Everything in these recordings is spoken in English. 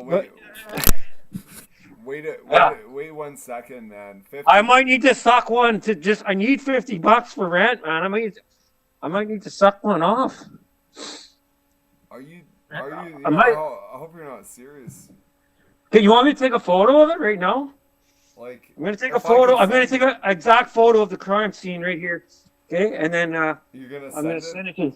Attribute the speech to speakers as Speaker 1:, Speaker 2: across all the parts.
Speaker 1: Well,
Speaker 2: But yeah,
Speaker 1: wait 1 second, man.
Speaker 2: I
Speaker 1: 50.
Speaker 2: might need to suck one to just. I need $50 for rent, man. I might need to suck one off.
Speaker 1: Are you? Are you?
Speaker 2: I
Speaker 1: Yeah.
Speaker 2: might.
Speaker 1: I hope you're not serious.
Speaker 2: Okay, you want me to take a photo of it right now?
Speaker 1: Like,
Speaker 2: I'm gonna take a
Speaker 1: if I
Speaker 2: photo.
Speaker 1: could
Speaker 2: I'm gonna
Speaker 1: send
Speaker 2: take
Speaker 1: it,
Speaker 2: an exact photo of the crime scene right here. Okay, and then
Speaker 1: you're gonna
Speaker 2: I'm gonna
Speaker 1: send it.
Speaker 2: send it to.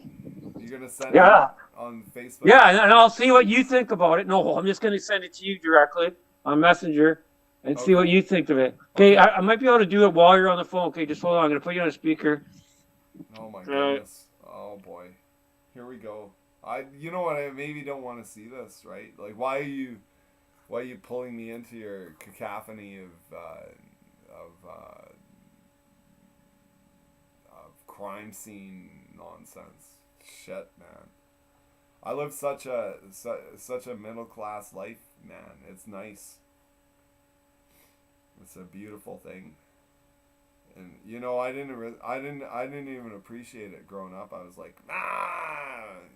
Speaker 1: You're gonna send it
Speaker 2: Yeah,
Speaker 1: on Facebook.
Speaker 2: yeah, and I'll see what you think about it. No, I'm just gonna send it to you directly on Messenger and see what
Speaker 1: Okay.
Speaker 2: you think of it. Okay,
Speaker 1: Okay.
Speaker 2: I might be able to do it while you're on the phone. Okay, just hold on. I'm gonna put you on a speaker.
Speaker 1: Oh my
Speaker 2: Uh,
Speaker 1: goodness. Oh boy. Here we go. You know what? I maybe don't want to see this, right? Like, why are you pulling me into your cacophony of crime scene nonsense? Shit, man. I live such a middle class life, man. It's nice. It's a beautiful thing. And I didn't even appreciate it growing up. I was like,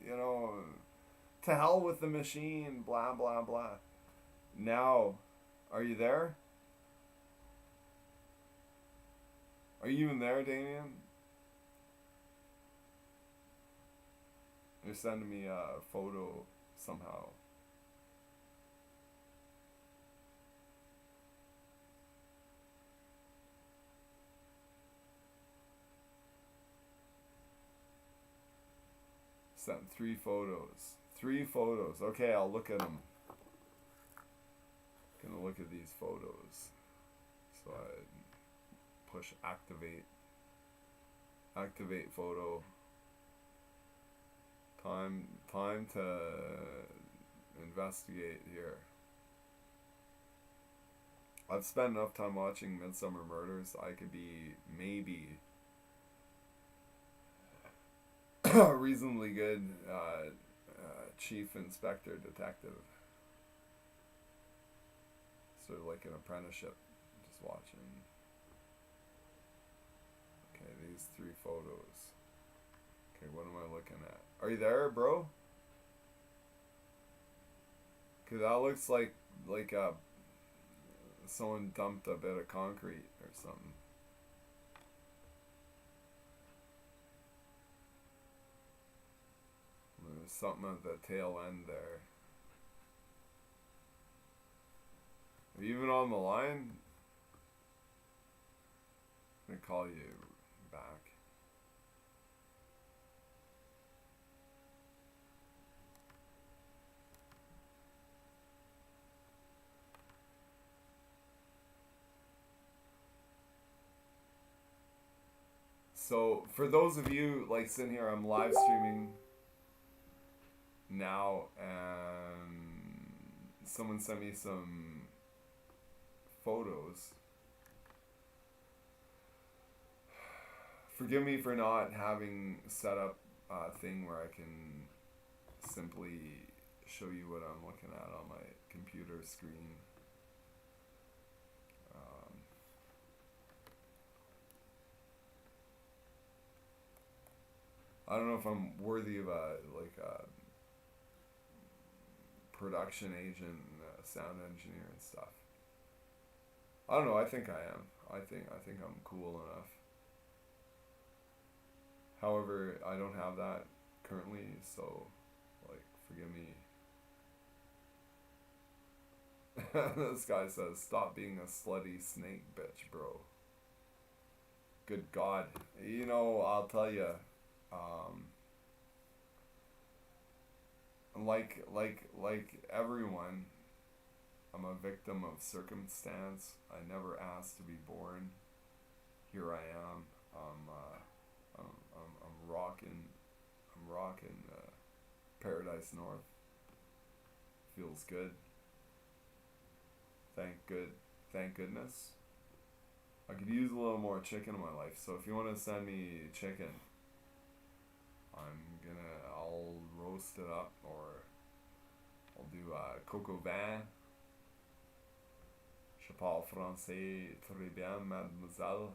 Speaker 1: you know, to hell with the machine, blah blah blah. Now, are you there? Are you even there, Damien? You're sending me a photo somehow. Sent 3 photos. 3 photos. Okay, I'll look at them. Gonna look at these photos. So I push activate. Activate photo. Time to investigate here. I've spent enough time watching Midsummer Murders. I could be maybe a reasonably good chief inspector detective. Sort of like an apprenticeship. Just watching. Okay, these 3 photos. Okay, what am I looking at? Are you there, bro? Cause that looks like someone dumped a bit of concrete or something. There's something at the tail end there. Are you even on the line? I'm gonna call you back. So for those of you like sitting here, I'm live streaming now, and someone sent me some photos. Forgive me for not having set up a thing where I can simply show you what I'm looking at on my computer screen. Um, I don't know if I'm worthy of a production agent, and a sound engineer and stuff. I don't know. I think I am. I think I'm cool enough. However, I don't have that currently, so like forgive me. This guy says, "Stop being a slutty snake bitch, bro." Good God, you know I'll tell you, um, like everyone, I'm a victim of circumstance. I never asked to be born. Here I am. I'm rocking. I'm rocking Paradise North. Feels good. Thank good. Thank goodness. I could use a little more chicken in my life. So if you want to send me chicken, I'll roast it up, or I'll do coq au vin. Je parle français très bien, mademoiselle.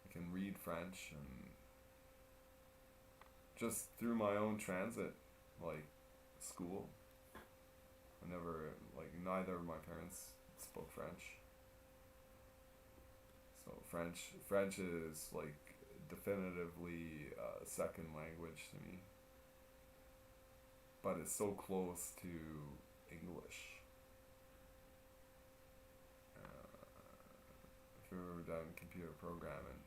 Speaker 1: I can read French, and just through my own transit, like school, never, like, neither of my parents spoke French. So French is like definitively a second language to me. But it's so close to English. If you've ever done computer programming.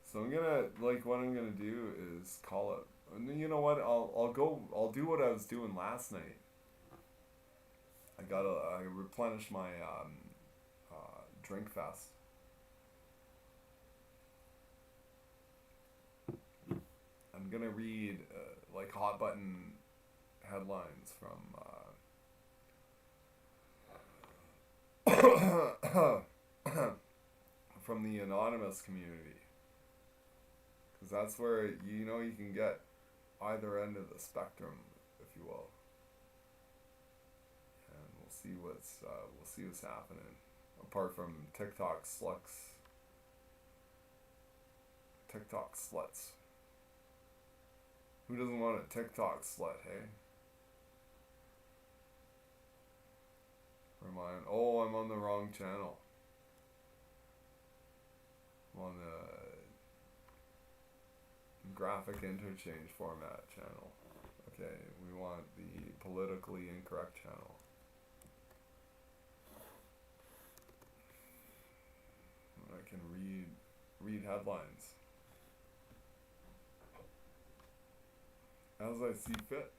Speaker 1: So what I'm gonna do is call it. And you know what? I'll do what I was doing last night. I replenished my drink fest. I'm gonna read like hot button headlines from the anonymous community, because that's where you can get either end of the spectrum, if you will, and we'll see what's happening. Apart from TikTok sluts. Who doesn't want a TikTok slut, hey? I'm on the wrong channel. I'm on the graphic interchange format channel. Okay, we want the politically incorrect channel. I can read headlines as I see fit.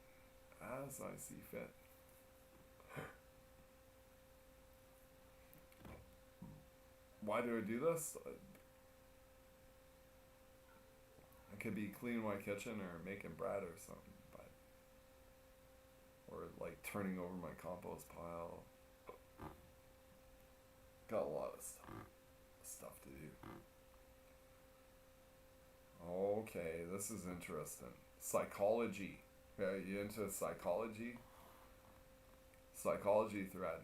Speaker 1: Why do I do this? I could be cleaning my kitchen or making bread or something, or like turning over my compost pile. Got a lot of stuff to do. Okay, this is interesting. Psychology. Okay, you into psychology? Psychology thread.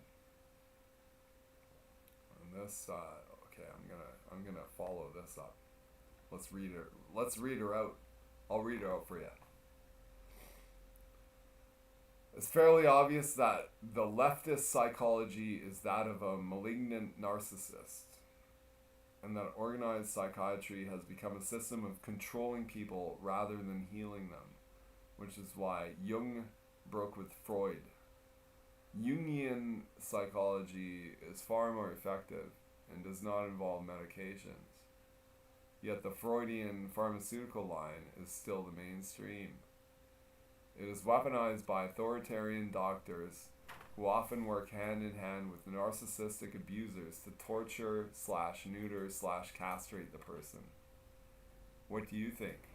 Speaker 1: And this, okay, I'm gonna follow this up. Let's read her out. I'll read her out for you. It's fairly obvious that the leftist psychology is that of a malignant narcissist, and that organized psychiatry has become a system of controlling people rather than healing them, which is why Jung broke with Freud. Jungian psychology is far more effective and does not involve medications. Yet the Freudian pharmaceutical line is still the mainstream. It is weaponized by authoritarian doctors who often work hand in hand with narcissistic abusers to torture / neuter / castrate the person. What do you think?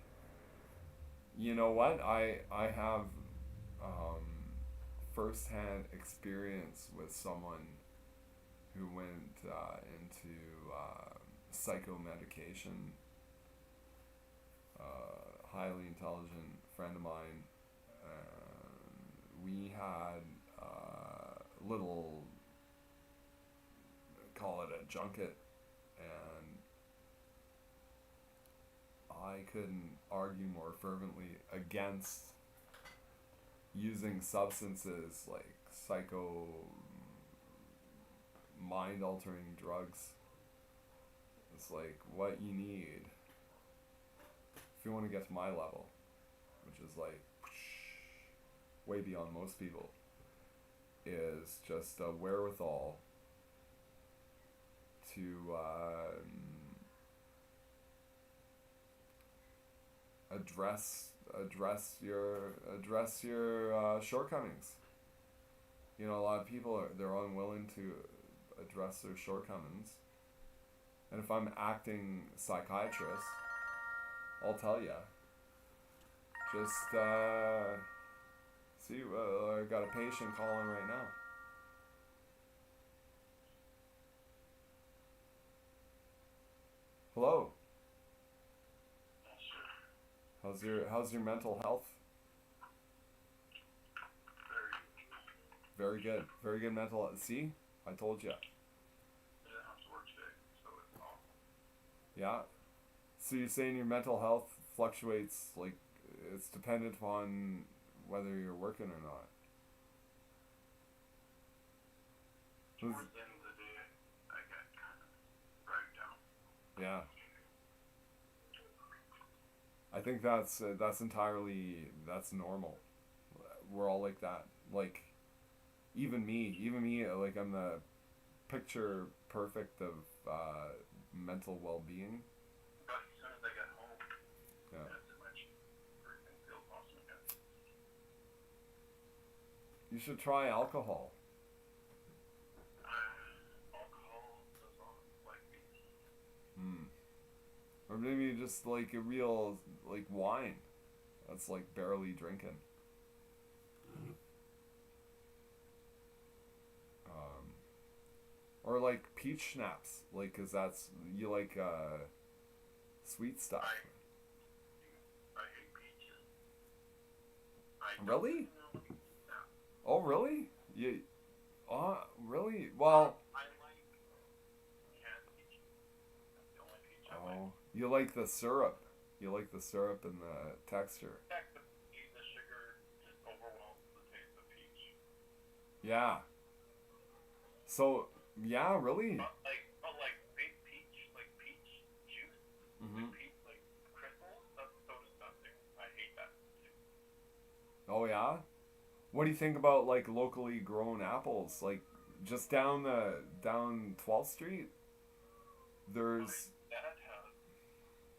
Speaker 1: You know what? I have first-hand experience with someone who went into psychomedication. Highly intelligent friend of mine. We had little, call it a junket, and I couldn't argue more fervently against using substances like mind-altering drugs. It's like what you need if you want to get to my level, which is like way beyond most people, is just a wherewithal to address your shortcomings. You know, a lot of people they're unwilling to address their shortcomings, and if I'm acting psychiatrist, I'll tell ya. Just see, I got a patient calling right now. Hello. How's your mental health? Very good. Very good mental health. See? I told you.
Speaker 3: I didn't have to work today, so it's off.
Speaker 1: Yeah. So you're saying your mental health fluctuates, like it's dependent upon whether you're working or not. Was-
Speaker 3: Towards the end of the day, I get kind of dragged down.
Speaker 1: yeah, I think that's entirely that's normal. We're all like that. Like even me, like I'm the picture perfect of mental well-being.
Speaker 3: But as soon as I get home,
Speaker 1: Yeah.
Speaker 3: that's it, everything feels awesome again.
Speaker 1: You should try alcohol.
Speaker 3: Alcohol does not like me.
Speaker 1: Hmm. Or maybe just like a real like wine. That's like barely drinking. Um, or like peach schnapps, like, cause that's you like sweet stuff.
Speaker 3: I hate peaches. I
Speaker 1: Really?
Speaker 3: Really? Yeah.
Speaker 1: Oh, really? You? Oh, really? Well,
Speaker 3: I like canned peaches. That's the only peach I like.
Speaker 1: oh, you like the syrup. You like the syrup and the texture.
Speaker 3: In fact, the sugar just overwhelms the taste of peach.
Speaker 1: Yeah. So, yeah, really.
Speaker 3: But like baked peach, like peach juice,
Speaker 1: Mhm.
Speaker 3: peach like crystals, that's so disgusting. I hate that.
Speaker 1: Oh yeah. What do you think about like locally grown apples? Like just down 12th Street,
Speaker 3: My
Speaker 1: there's
Speaker 3: dad has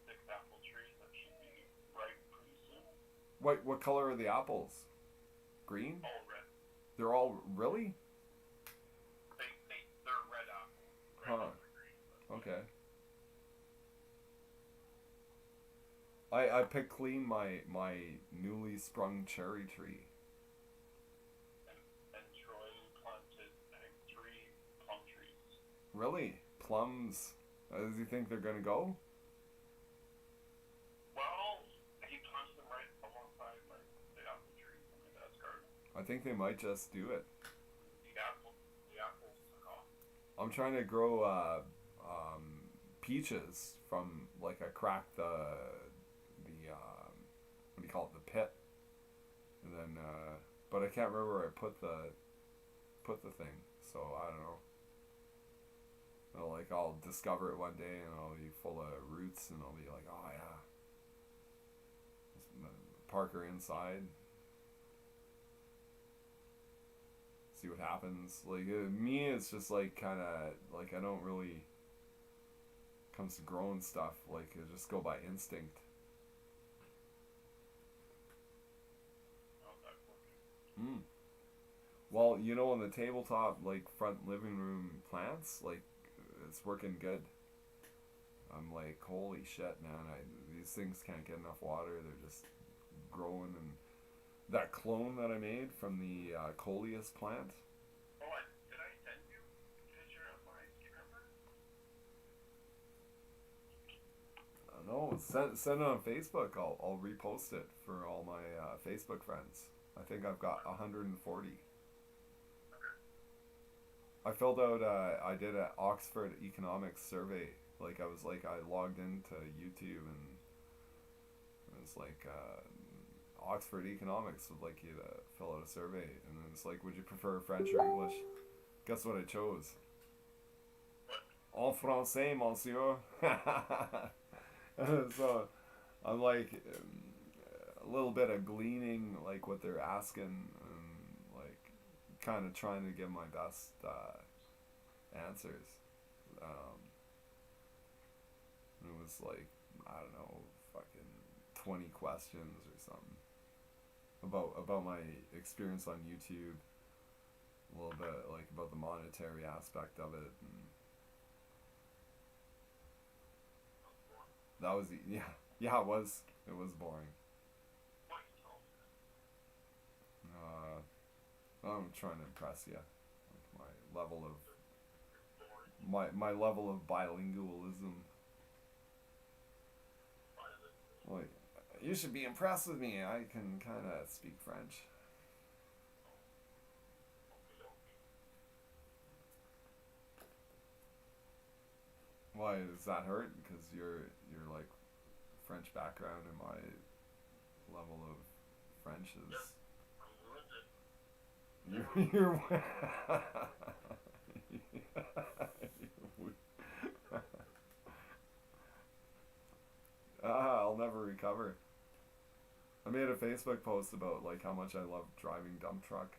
Speaker 3: 6 apple trees that should be ripe pretty soon.
Speaker 1: what color are the apples? Green?
Speaker 3: All red.
Speaker 1: They're all really?
Speaker 3: They're red apples. Red
Speaker 1: Huh.
Speaker 3: apples are green. But
Speaker 1: Okay. I picked clean my newly sprung cherry tree.
Speaker 3: and Troy planted, I think, 3 plum trees.
Speaker 1: Really? Plums? Does he think they're gonna go?
Speaker 3: Well, he planted them right alongside the apple trees in my dad's garden.
Speaker 1: I think they might just do it.
Speaker 3: The apples took off.
Speaker 1: I'm trying to grow peaches from like I cracked the what do you call it, the pit, and then but I can't remember where I put the thing, so I don't know. I'll discover it one day and I'll be full of roots and I'll be like, oh yeah, park her inside, see what happens. Like me, it's just like kind of like I don't really comes to growing stuff like I just go by instinct.
Speaker 3: How's that working?
Speaker 1: Mm. Well, you know, on the tabletop, like front living room plants, like it's working good. I'm like, holy shit, man! These things can't get enough water. They're just growing, and that clone that I made from the coleus plant.
Speaker 3: Oh, did I send you a picture of mine? Do you remember?
Speaker 1: No, send it on Facebook. I'll repost it for all my Facebook friends. I think I've got 140. I filled out. I did an Oxford economics survey. Like I logged into YouTube and it was like Oxford economics would like you to fill out a survey, and then it's like, would you prefer French or English? Guess what I chose? En français, monsieur. So I'm like a little bit of gleaning like what they're asking and like kind of trying to give my best answers. And it was like, I don't know, fucking 20 questions or something about my experience on YouTube, a little bit like about the monetary aspect of it, and that was yeah, it was boring. I'm trying to impress you, like my level of bilingualism. Like, you should be impressed with me. I can kind of speak French. Why does that hurt? Because you're like French background and my level of French is. You're I'll never recover. I made a Facebook post about like how much I love driving dump truck.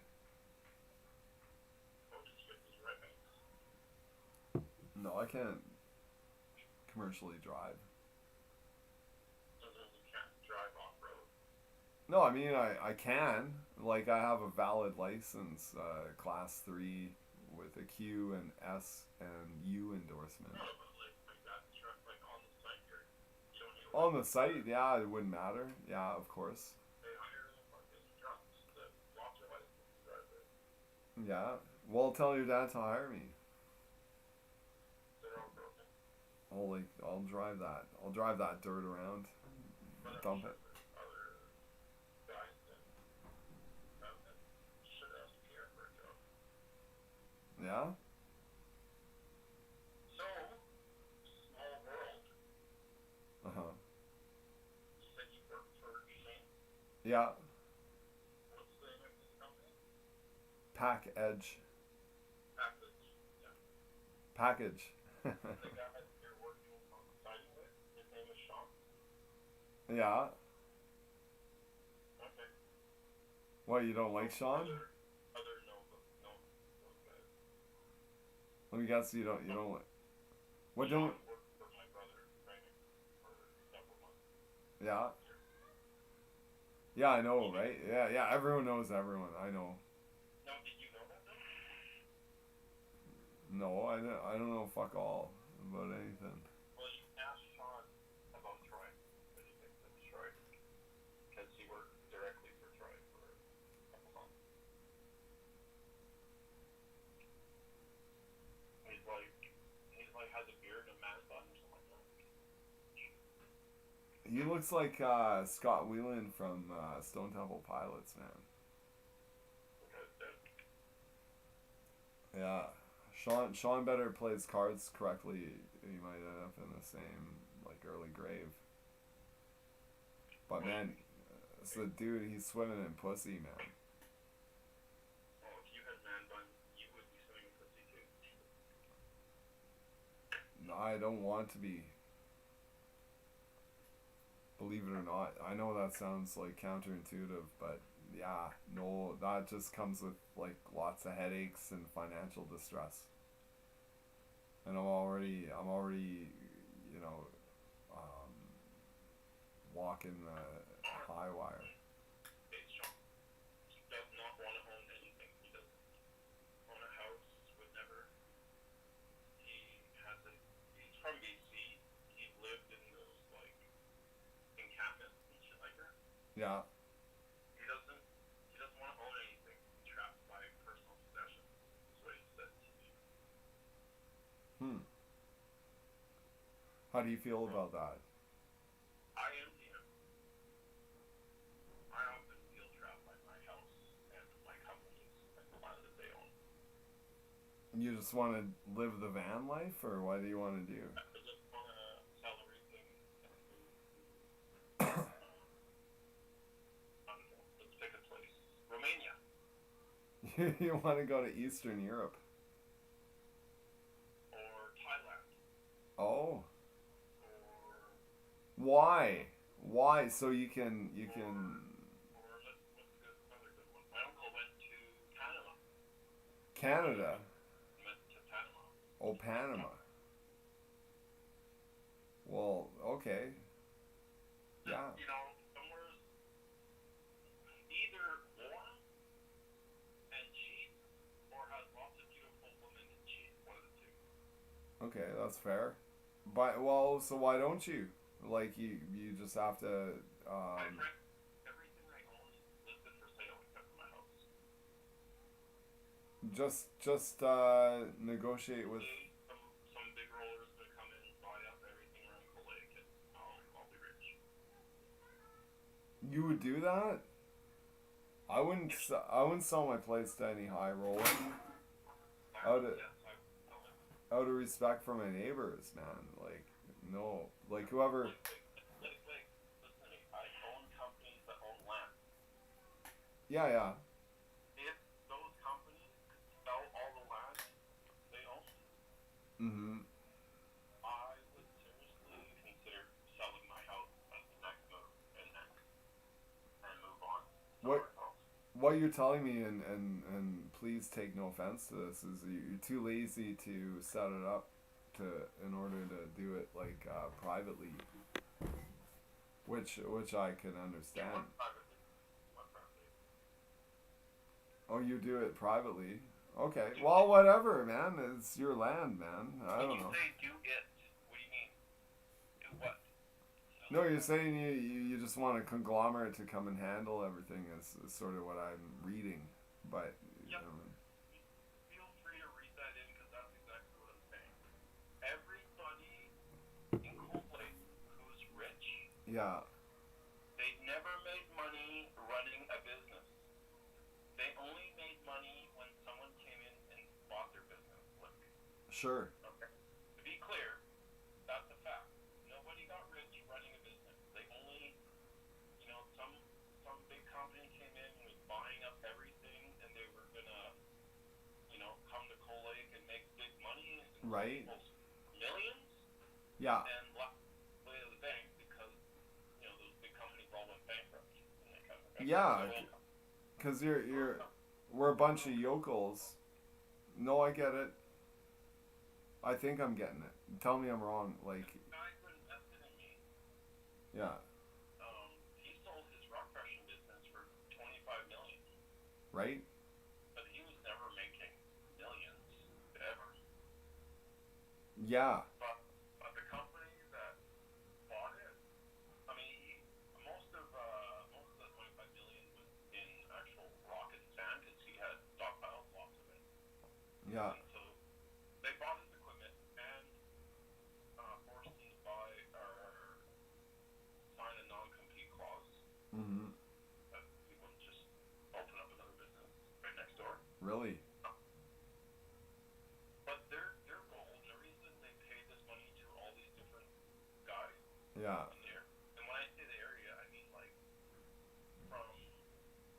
Speaker 1: No, I can't commercially drive. No, I mean I can. Like I have a valid license, class 3 with a Q and S and U endorsement. On the site, yeah, it wouldn't matter. Yeah, of course. Yeah. Well, tell your dad to hire me. I'll drive that. I'll drive that dirt around. Dump it. Yeah?
Speaker 3: So, small world.
Speaker 1: Uh-huh.
Speaker 3: You said you work for Shane.
Speaker 1: Yeah.
Speaker 3: What's the name of this company?
Speaker 1: Pack Edge.
Speaker 3: Package. Yeah.
Speaker 1: Package.
Speaker 3: The guy that you're working on the siding with, his name is Sean.
Speaker 1: Yeah.
Speaker 3: Okay.
Speaker 1: What, you don't like Sean?
Speaker 3: Other no, those guys.
Speaker 1: Let me guess, you don't like. What
Speaker 3: Sean
Speaker 1: don't?
Speaker 3: worked for my brother training for several months.
Speaker 1: Yeah. Yeah, I know, right? Yeah. Everyone knows everyone. I know.
Speaker 3: No, did you know that though?
Speaker 1: No, I don't know fuck all about anything.
Speaker 3: Well, you asked Sean about Troy. What do you think of Troy? Because he worked directly for Troy for a couple months. He's like has a beard and a man bun or something like that.
Speaker 1: He looks like Scott Whelan from Stone Temple Pilots, man. Yeah. Sean better plays cards correctly. He might end up in the same like early grave. But man, it's the dude. He's swimming in pussy, man.
Speaker 3: Oh, if you had man bun, you would be swimming in pussy too.
Speaker 1: No, I don't want to be. Believe it or not, I know that sounds like counterintuitive, but yeah, no, that just comes with like lots of headaches and financial distress. And I'm already, you know, walking the high wire.
Speaker 3: Hey, Sean, he does not want to own anything. He doesn't own a house, would never. He's from BC. He lived in those, like, encampments and shit like that.
Speaker 1: Yeah.
Speaker 3: He doesn't want to own anything. He's trapped by personal possessions, is what he said to me.
Speaker 1: How do you feel about that?
Speaker 3: I envy him. I often feel trapped by my house and my companies and the land that they own.
Speaker 1: You just want to live the van life, or what do you want to do?
Speaker 3: I just want to sell everything and move to, I don't know, let's pick a place. Romania.
Speaker 1: You want to go to Eastern Europe?
Speaker 3: Or Thailand.
Speaker 1: Oh.
Speaker 3: Or
Speaker 1: Why? Why? So you can.
Speaker 3: Or what's another good one? My uncle went to Panama.
Speaker 1: Canada.
Speaker 3: He went to Panama.
Speaker 1: Oh, Panama. Well, okay. Yeah.
Speaker 3: You know, somewhere either warm and cheap, or has lots of beautiful women and cheap. One of the two.
Speaker 1: Okay, that's fair. But well, so why don't you? Like you just have to.
Speaker 3: Everything I own is listed for sale except for my house.
Speaker 1: Just negotiate with.
Speaker 3: Some big roller's gonna come in and buy up everything around the lake, and I'll be rich.
Speaker 1: You would do that? I wouldn't sell my place to any high roller. Out of respect for my neighbors, man. Like no, like whoever.
Speaker 3: Like
Speaker 1: Yeah, yeah.
Speaker 3: If those companies could sell all the land they own,
Speaker 1: Mm-hmm.
Speaker 3: I would seriously consider selling my house as the next move and move on
Speaker 1: What
Speaker 3: somewhere else.
Speaker 1: what you're telling me, and please take no offense to this, is you're too lazy to set it up to in order to do it like privately, which I can understand.
Speaker 3: What privately? What privately?
Speaker 1: Oh, you do it privately. Okay. Well, whatever, man. It's your land, man. I
Speaker 3: When
Speaker 1: don't
Speaker 3: you
Speaker 1: know.
Speaker 3: say do it, what do you mean? Do what?
Speaker 1: No, you're saying you just want a conglomerate to come and handle everything is sort of what I'm reading. But,
Speaker 3: Yep. Feel free to read that in because that's exactly what I'm saying. Everybody in Cold Lake who's rich,
Speaker 1: yeah,
Speaker 3: they never made money running a business. They only made money when someone came in and bought their business. Look,
Speaker 1: sure.
Speaker 3: okay. To be clear, that's a fact. Nobody got rich running a business. They only, some big company came in and was buying up everything, and they were gonna, come to Cold Lake and make big money, and
Speaker 1: Right.
Speaker 3: millions,
Speaker 1: Yeah.
Speaker 3: and lock away to the bank because those big companies all went bankrupt. And they kind of
Speaker 1: Yeah, because we're a bunch of yokels. No, I get it. I think I'm getting it. Tell me I'm wrong. Like,
Speaker 3: guy who invested in me,
Speaker 1: yeah,
Speaker 3: he sold his rock crushing business for $25 million,
Speaker 1: right?
Speaker 3: but he was never making millions ever.
Speaker 1: Yeah,
Speaker 3: But the company that bought it, I mean, most of the 25 million was in actual rock and sand because he had stockpiles, lots of it.
Speaker 1: yeah,
Speaker 3: And so they bought his equipment and forced him to buy or sign a non-compete clause
Speaker 1: mm-hmm.
Speaker 3: that he wouldn't just open up another business right next door.
Speaker 1: Really,
Speaker 3: But their goal and the reason they paid this money to all these different guys
Speaker 1: yeah.
Speaker 3: in there, and when I say the area, I mean like from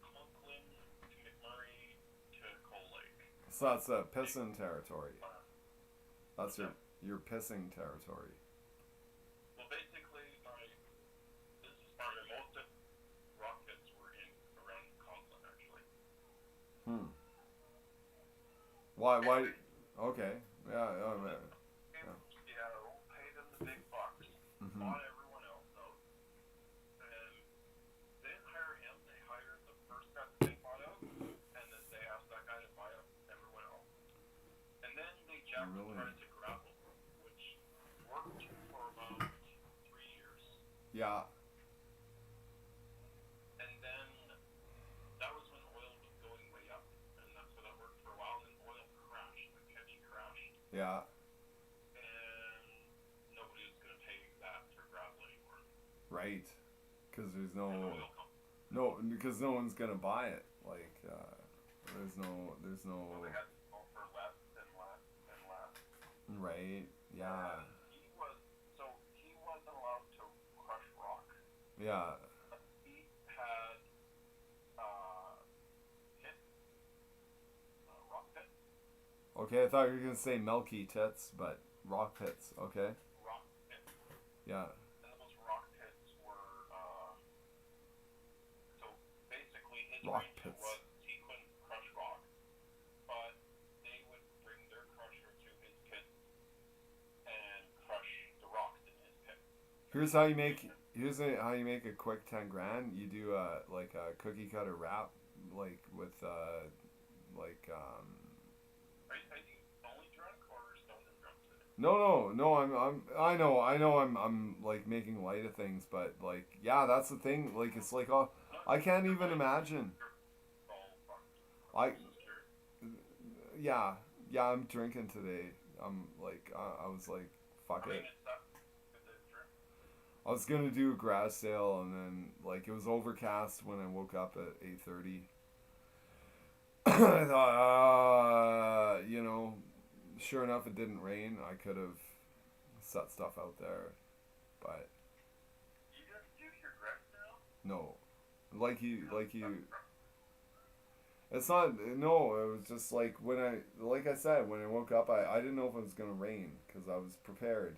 Speaker 3: Conklin to McMurray to Cold Lake.
Speaker 1: So that's pissing territory. That's your pissing territory.
Speaker 3: Well, basically, my business partner, most of rock pits were in around Conklin, actually.
Speaker 1: Why? Okay. Yeah. Oh, man.
Speaker 3: Seattle, paid them the big bucks,
Speaker 1: Mm-hmm.
Speaker 3: bought everyone else out, and they didn't hire him. They hired the first guy that they bought out, and then they asked that guy to buy up everyone else. And then they jacked the
Speaker 1: Really?
Speaker 3: price of gravel, which worked for about 3 years.
Speaker 1: Yeah.
Speaker 3: And then that was when oil was going way up, and that's so that worked for a while. And then oil crashed, like heavy crashed,
Speaker 1: Yeah.
Speaker 3: and nobody was going to pay that for gravel anymore.
Speaker 1: Right. Because there's
Speaker 3: And
Speaker 1: no.
Speaker 3: oil company.
Speaker 1: No, because no one's gonna buy it. Like, there's no.
Speaker 3: So they had to sell for less and less and less.
Speaker 1: Right. Yeah.
Speaker 3: And he wasn't allowed to crush rock.
Speaker 1: Yeah.
Speaker 3: He had hit rock pits.
Speaker 1: Okay, I thought you were gonna say milky tits, but rock pits. Okay.
Speaker 3: Rock pits.
Speaker 1: Yeah.
Speaker 3: And those rock pits were so basically his
Speaker 1: Rock
Speaker 3: reason
Speaker 1: pits.
Speaker 3: was he couldn't crush rock, but they would bring their crusher to his pit and crush the rocks in his pit.
Speaker 1: Here's how you make. How you make a quick 10 grand. You do like a cookie cutter wrap, like with like
Speaker 3: Are you only drunk or stoned and drunk today?
Speaker 1: No. I know. I'm like making light of things, but like, yeah, that's the thing. Like, it's like, oh, I can't even imagine. I, yeah, I'm drinking today. I'm like, I was like, fuck it. I was gonna do a garage sale, and then like it was overcast when I woke up at 8:30. I thought, sure enough, it didn't rain. I could have set stuff out there, but
Speaker 3: You didn't do your garage sale?
Speaker 1: no, like you, It's not, no, it was just like like I said, when I woke up, I didn't know if it was going to rain because I was prepared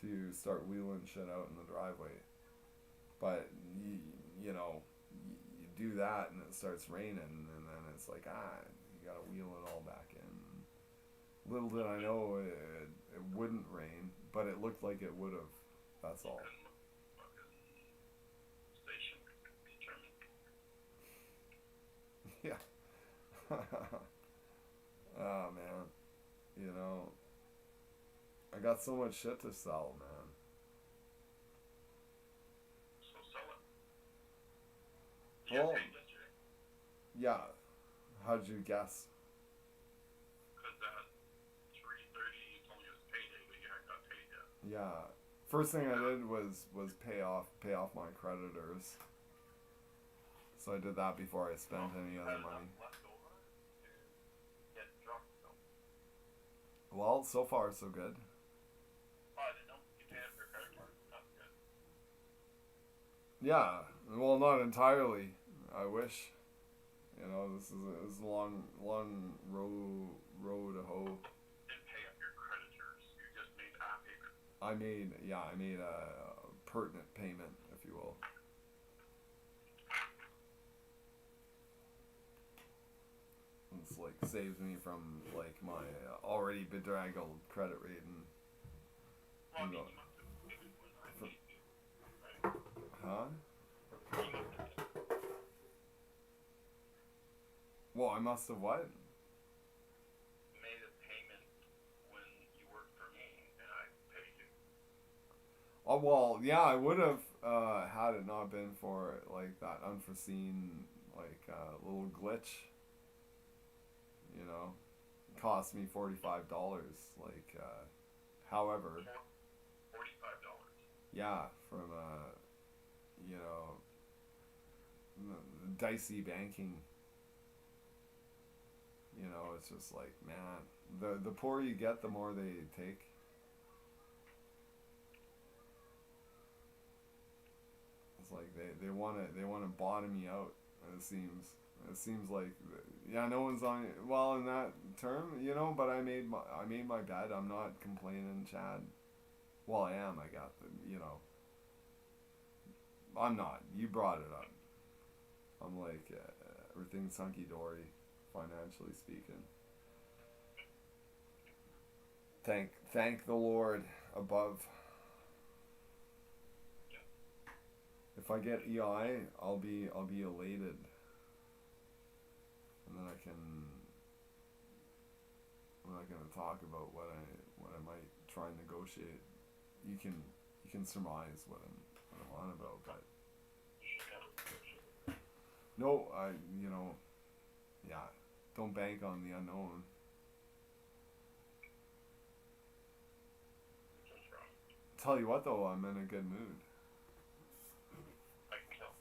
Speaker 1: to start wheeling shit out in the driveway. But, you know, you do that and it starts raining and then it's like, you got to wheel it all back in. Little did I know it wouldn't rain, but it looked like it would have. That's all.
Speaker 3: Station determined.
Speaker 1: Yeah. Oh man, you know, I got so much shit to sell, man.
Speaker 3: So sell it. You
Speaker 1: Well,
Speaker 3: got paid yesterday.
Speaker 1: yeah. How'd you guess?
Speaker 3: Because at 3:30 you told me it was payday, but you hadn't got paid yet.
Speaker 1: Yeah. First thing I did was pay off my creditors. So I did that before I spent any other money.
Speaker 3: Left over to get drunk, so.
Speaker 1: Well, so far so good.
Speaker 3: Oh, I didn't know. You paid it for a credit card. That's good.
Speaker 1: Yeah. Well, not entirely. I wish. You know, this is a long road to hoe.
Speaker 3: Didn't pay up your creditors. You just made a payment.
Speaker 1: I made a pertinent payment, if you will. It's like saves me from like my already bedraggled credit rating.
Speaker 3: Well, I mean,
Speaker 1: No.
Speaker 3: you must have paid when I paid you, right?
Speaker 1: Huh?
Speaker 3: You must have
Speaker 1: Well, I must have what?
Speaker 3: made a payment when you worked for me and I paid you.
Speaker 1: Oh well, yeah, I would have had it not been for like that unforeseen like little glitch. You know, cost me $45. Like, however,
Speaker 3: $45.
Speaker 1: yeah, from you know, dicey banking. You know, it's just like, man, the poorer you get, the more they take. It's like they wanna bottom you out. It seems like, yeah, no one's on, well, in that term, you know. But I made my bed. I'm not complaining, Chad. Well, I am. I got the, you know. I'm not. You brought it up. I'm like, everything's hunky dory, financially speaking. Thank the Lord above. If I get EI, I'll be elated, and then I'm not gonna talk about what I might try and negotiate. You can surmise what I'm on about, but no, yeah, don't bank on the unknown. Tell you what though, I'm in a good mood.
Speaker 3: I can tell.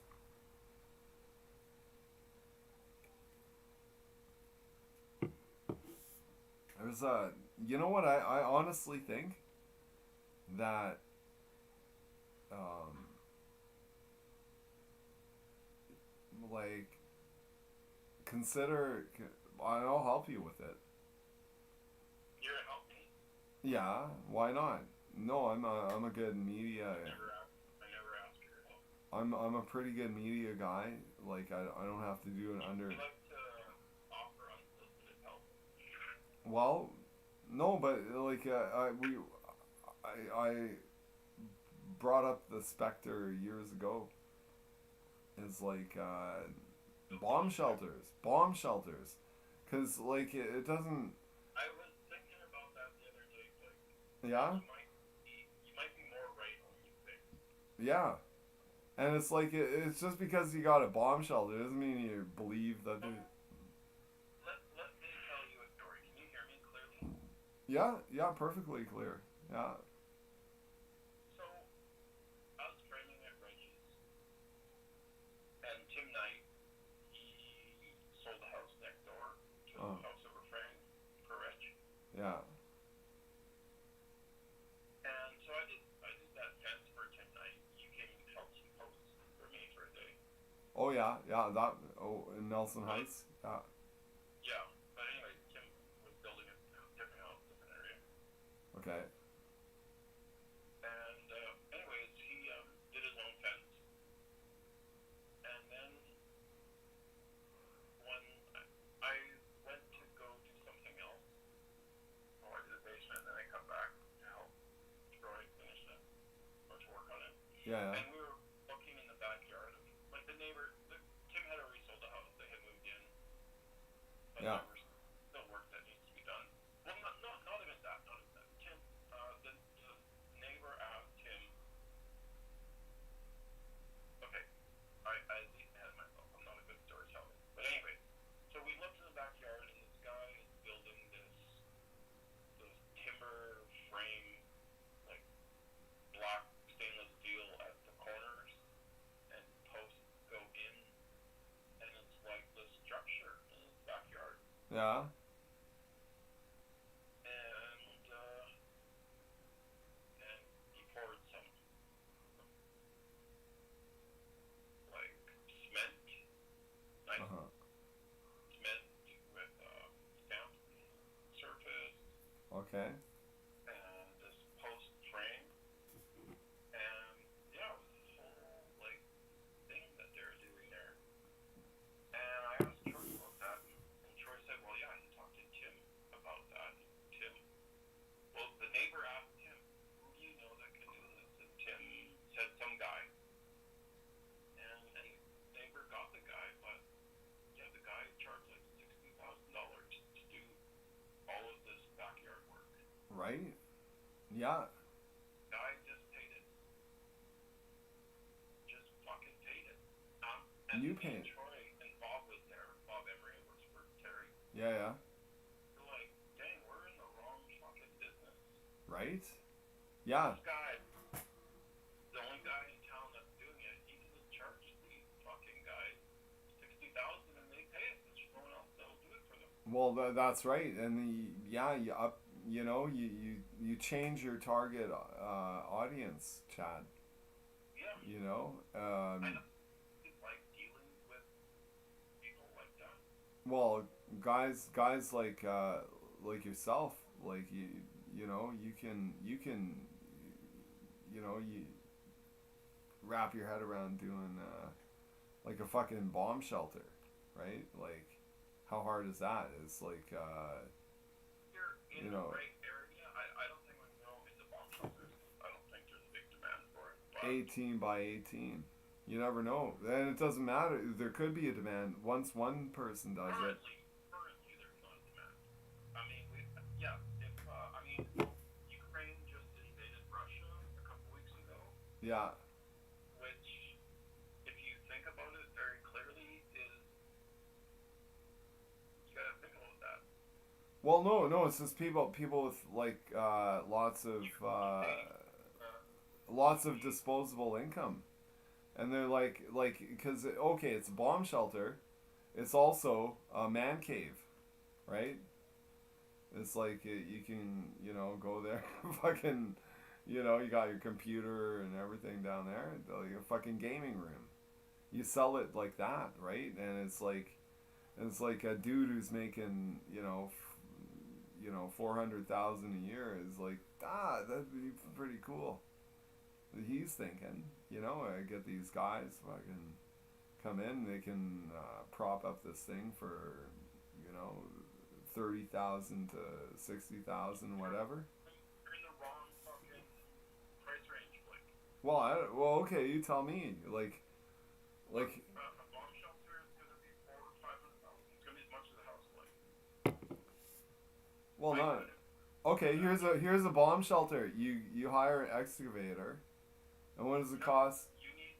Speaker 1: There's you know what, I honestly think that like consider, I'll help you with it.
Speaker 3: You're gonna help me.
Speaker 1: Yeah, why not? No, I'm a good media.
Speaker 3: I never asked for your help.
Speaker 1: I'm a pretty good media guy. Like I don't have to do an under.
Speaker 3: Would you like to offer unsolicited help?
Speaker 1: Well, no, but like I brought up the specter years ago. Is like bomb shelters, because like it doesn't.
Speaker 3: I was thinking about that the other day, but
Speaker 1: Yeah.
Speaker 3: you might be more right than you think.
Speaker 1: Yeah. And it's like it's just because you got a bomb shelter doesn't mean you believe that they.
Speaker 3: Let me tell you a story. Can you hear me clearly?
Speaker 1: Yeah, perfectly clear. Yeah.
Speaker 3: So, I was training at Reggie's, and Tim Knight, he sold the house next door to the house of a friend for Reg.
Speaker 1: Yeah.
Speaker 3: And so I did that fence for Tim Knight. You came and helped him post for me for a day.
Speaker 1: Oh yeah, yeah. That. Oh, in Nelson Heights. Yeah.
Speaker 3: Yeah, but anyway, Tim was building a different house, different area.
Speaker 1: Okay.
Speaker 3: And anyways, he did his own fence. And then when I went to go do something else, oh, I did the basement, and then I come back to help Troy finish it, or to work on it.
Speaker 1: Yeah.
Speaker 3: And we were looking in the backyard of, like, the neighbor, Tim had already sold the house, they had moved in, but
Speaker 1: Yeah.
Speaker 3: there was still work that needs to be done. Well, not even that, not even that. Tim, the neighbor asked him, okay, I leap ahead of myself, I'm not a good storyteller. But anyway, so we looked in the backyard, and this guy is building this timber frame, like, black stainless steel at the corners, and posts go in, and it's like the structure in his backyard.
Speaker 1: Yeah.
Speaker 3: And he poured some, like, cement, nice
Speaker 1: Uh-huh.
Speaker 3: cement with stamped surface,
Speaker 1: Okay.
Speaker 3: and this post frame, and yeah, it was this whole, like, thing that they were doing there. And I asked Troy about that, and Troy said, well, yeah, he talked to Tim about that. Tim, well, the neighbor asked Tim, who do you know that can do this? And Tim said some guy. And the neighbor got the guy, but yeah, the guy charged like $60,000 to do all of this backyard work.
Speaker 1: Right. Yeah.
Speaker 3: Guy just paid it. Just fucking paid it. And
Speaker 1: You
Speaker 3: me
Speaker 1: paid.
Speaker 3: and Troy and Bob was there. Bob Emery works for Terry.
Speaker 1: Yeah. Yeah.
Speaker 3: We're like, dang, we're in the wrong fucking business.
Speaker 1: Right. Yeah.
Speaker 3: This guy, the only guy in town that's doing it, he can just charge these fucking guys $60,000 and they pay it. There's no one else that'll do it for them.
Speaker 1: Well, that's right, and you up, you change your target audience, Chad.
Speaker 3: Yeah.
Speaker 1: You know.
Speaker 3: I know. It's like dealing with people like that.
Speaker 1: Well, guys like yourself, like you can you wrap your head around doing like a fucking bomb shelter, right? Like, how hard is that? It's like
Speaker 3: You're in
Speaker 1: You
Speaker 3: the
Speaker 1: know.
Speaker 3: right area. I don't think we can go into bomb shelters. I don't think there's a big demand for it. But
Speaker 1: 18 by 18. You never know. And it doesn't matter. There could be a demand once one person does it.
Speaker 3: currently there's not a demand. I mean, Ukraine just invaded Russia a couple weeks ago,
Speaker 1: Yeah.
Speaker 3: which, if you think about it very clearly, is, you gotta think about that.
Speaker 1: Well, no, it's just people with like lots of disposable income, and they're like because okay, it's a bomb shelter, it's also a man cave, right? It's like you can go there, fucking, you got your computer and everything down there, like a fucking gaming room. You sell it like that, right? And it's like a dude who's making 400,000 a year is like, that'd be pretty cool. He's thinking, I get these guys fucking come in, they can prop up this thing for 30,000 to 60,000, whatever.
Speaker 3: You're in the wrong fucking price range, Blake.
Speaker 1: Well, okay, you tell me, like.
Speaker 3: A bomb shelter is gonna be $400,000 or $500,000. It's gonna be as much as a house, Blake.
Speaker 1: Well, not. Okay, here's a bomb shelter. You hire an excavator, and what does it cost?
Speaker 3: You need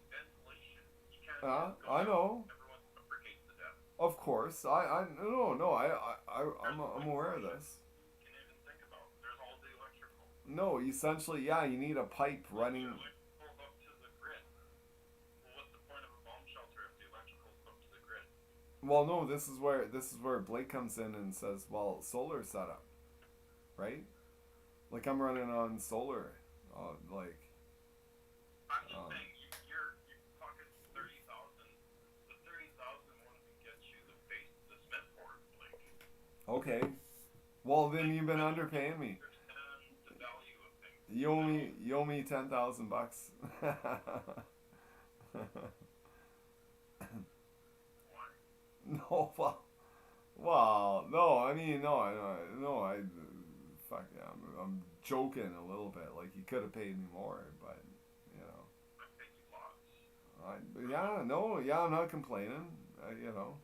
Speaker 3: ventilation. You can't just go
Speaker 1: I
Speaker 3: out.
Speaker 1: know.
Speaker 3: Everyone suffocates to death.
Speaker 1: Of course, I'm aware of this.
Speaker 3: You can even think about. There's all the electrical.
Speaker 1: No, essentially, yeah, you need a pipe running.
Speaker 3: The electrical up to the grid. Well, what's the point of a bomb shelter if the electrical's up to the grid?
Speaker 1: Well, no, this is where Blake comes in and says, well, solar setup, right? Like, I'm running on solar, like.
Speaker 3: I'm just saying, you're talking $30,000
Speaker 1: Okay. Well, then you've been underpaying me.
Speaker 3: Understand the value of things.
Speaker 1: You owe me $10,000.
Speaker 3: Why?
Speaker 1: No, well, no. I mean, no. Fuck yeah. I'm joking a little bit. Like you could have paid me more, but you know.
Speaker 3: I paid you lots.
Speaker 1: Yeah. I'm not complaining. You know.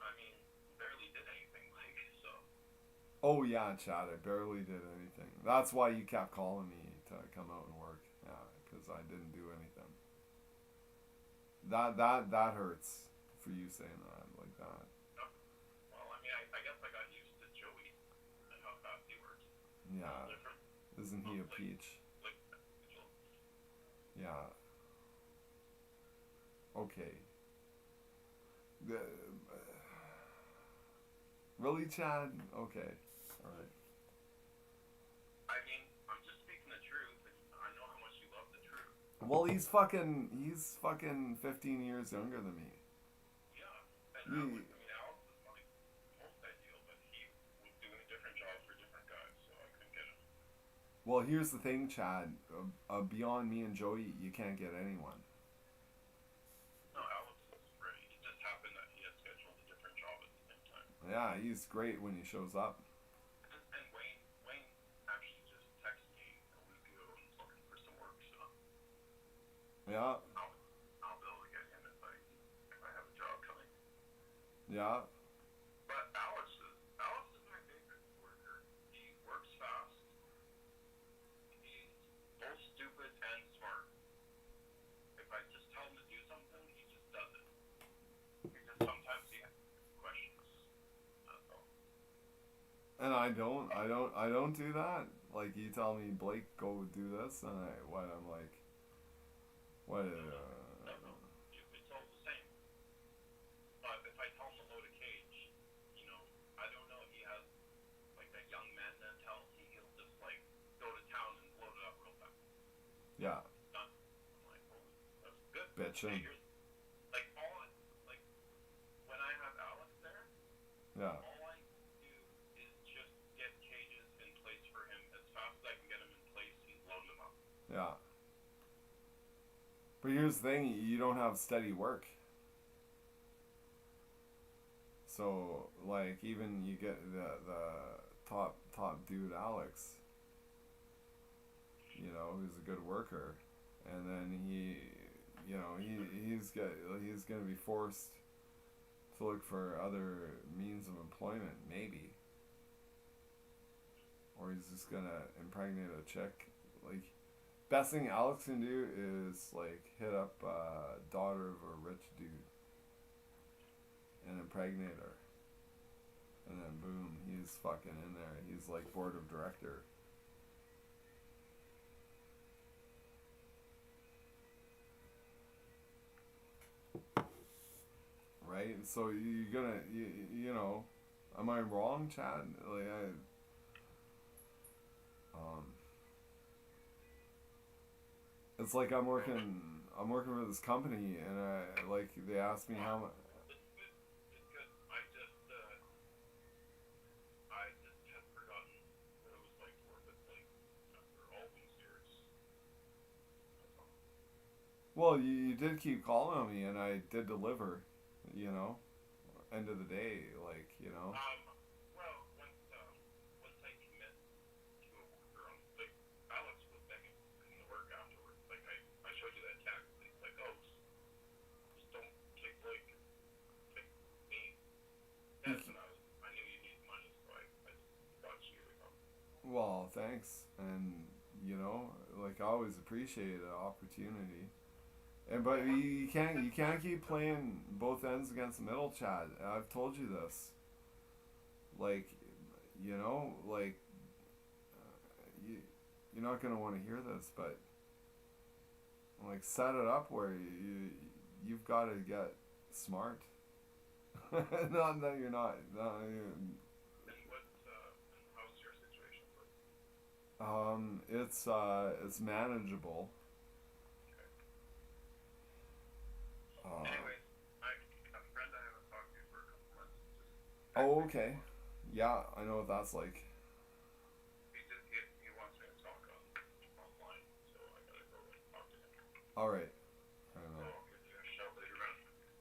Speaker 3: I mean, barely did anything, like, so.
Speaker 1: Oh yeah, Chad. I barely did anything. That's why you kept calling me to come out and work. Yeah, because I didn't do anything. That hurts for you saying that like that.
Speaker 3: Well, I mean, I guess I got used to Joey and how fast he works.
Speaker 1: Yeah.
Speaker 3: Different.
Speaker 1: Isn't he a peach?
Speaker 3: Like,
Speaker 1: Yeah. Okay. Really, Chad? Okay. All right.
Speaker 3: I mean, I'm just speaking the truth, and I know how much you love the truth.
Speaker 1: Well, he's fucking 15 years younger than me.
Speaker 3: Yeah, and Alex, I mean, Alex is like most ideal, but he was doing a different job for different guys, so I couldn't get him.
Speaker 1: Well, here's the thing, Chad. Beyond me and Joey, you can't get anyone.
Speaker 3: No, Alex is great. It just happened that he had scheduled a different job at the same time.
Speaker 1: Yeah, he's great when he shows up.
Speaker 3: And Wayne actually just texted me a week ago and was looking for some work, so
Speaker 1: Yeah.
Speaker 3: I'll be able to get him if I have a job coming.
Speaker 1: Yeah.
Speaker 3: But Alex is my favorite worker. He works fast. He's both stupid and smart. If I just tell him to do something, he just does it. Sometimes he has questions. That's all.
Speaker 1: And I don't do that. Like you tell me, Blake, go do this, and I'm like, what?
Speaker 3: No. It's all the same. But if I tell him to load a cage, I don't know if he has like that young man mentality. He'll just like go to town and load it up real fast.
Speaker 1: Yeah.
Speaker 3: Done. I'm like, well, that's good.
Speaker 1: Bitchin'.
Speaker 3: Like when I have Alex there,
Speaker 1: Yeah.
Speaker 3: all I do is just get cages in place for him as fast as I can get him in place. He's loading them up.
Speaker 1: Yeah. But here's the thing, you don't have steady work. So, like, even you get the top dude, Alex, who's a good worker, and then he's gonna be forced to look for other means of employment, maybe. Or he's just gonna impregnate a chick. Like, best thing Alex can do is like hit up daughter of a rich dude and impregnate her, and then boom, he's fucking in there. He's like board of director. Right? So you're gonna am I wrong, Chad? Like it's like I'm working for this company, and they asked me how much.
Speaker 3: It's good. I just had forgotten what it was like to work with Blake after all these years. That's all.
Speaker 1: Well, you did keep calling on me, and I did deliver. End of the day,
Speaker 3: Well, once I commit to a worker, like Alex was begging for me to work afterwards. Like I showed you that text. He's like, oh, just don't kick Blake, kick me. Yes, and I knew you needed money, so I got you to come.
Speaker 1: Well, thanks, and like I always appreciate an opportunity. But you can't keep playing both ends against the middle, Chad. I've told you this. Like, like you're not gonna want to hear this, but like set it up where you've got to get smart. Not that you're not.
Speaker 3: And how's your situation?
Speaker 1: It's manageable.
Speaker 3: Anyways, a friend I haven't talked to for a couple months.
Speaker 1: Oh, okay. Yeah, I know what that's like.
Speaker 3: He wants me to talk online, so I gotta go and talk to him.
Speaker 1: Alright. I
Speaker 3: So
Speaker 1: know.
Speaker 3: I'll give you a shout later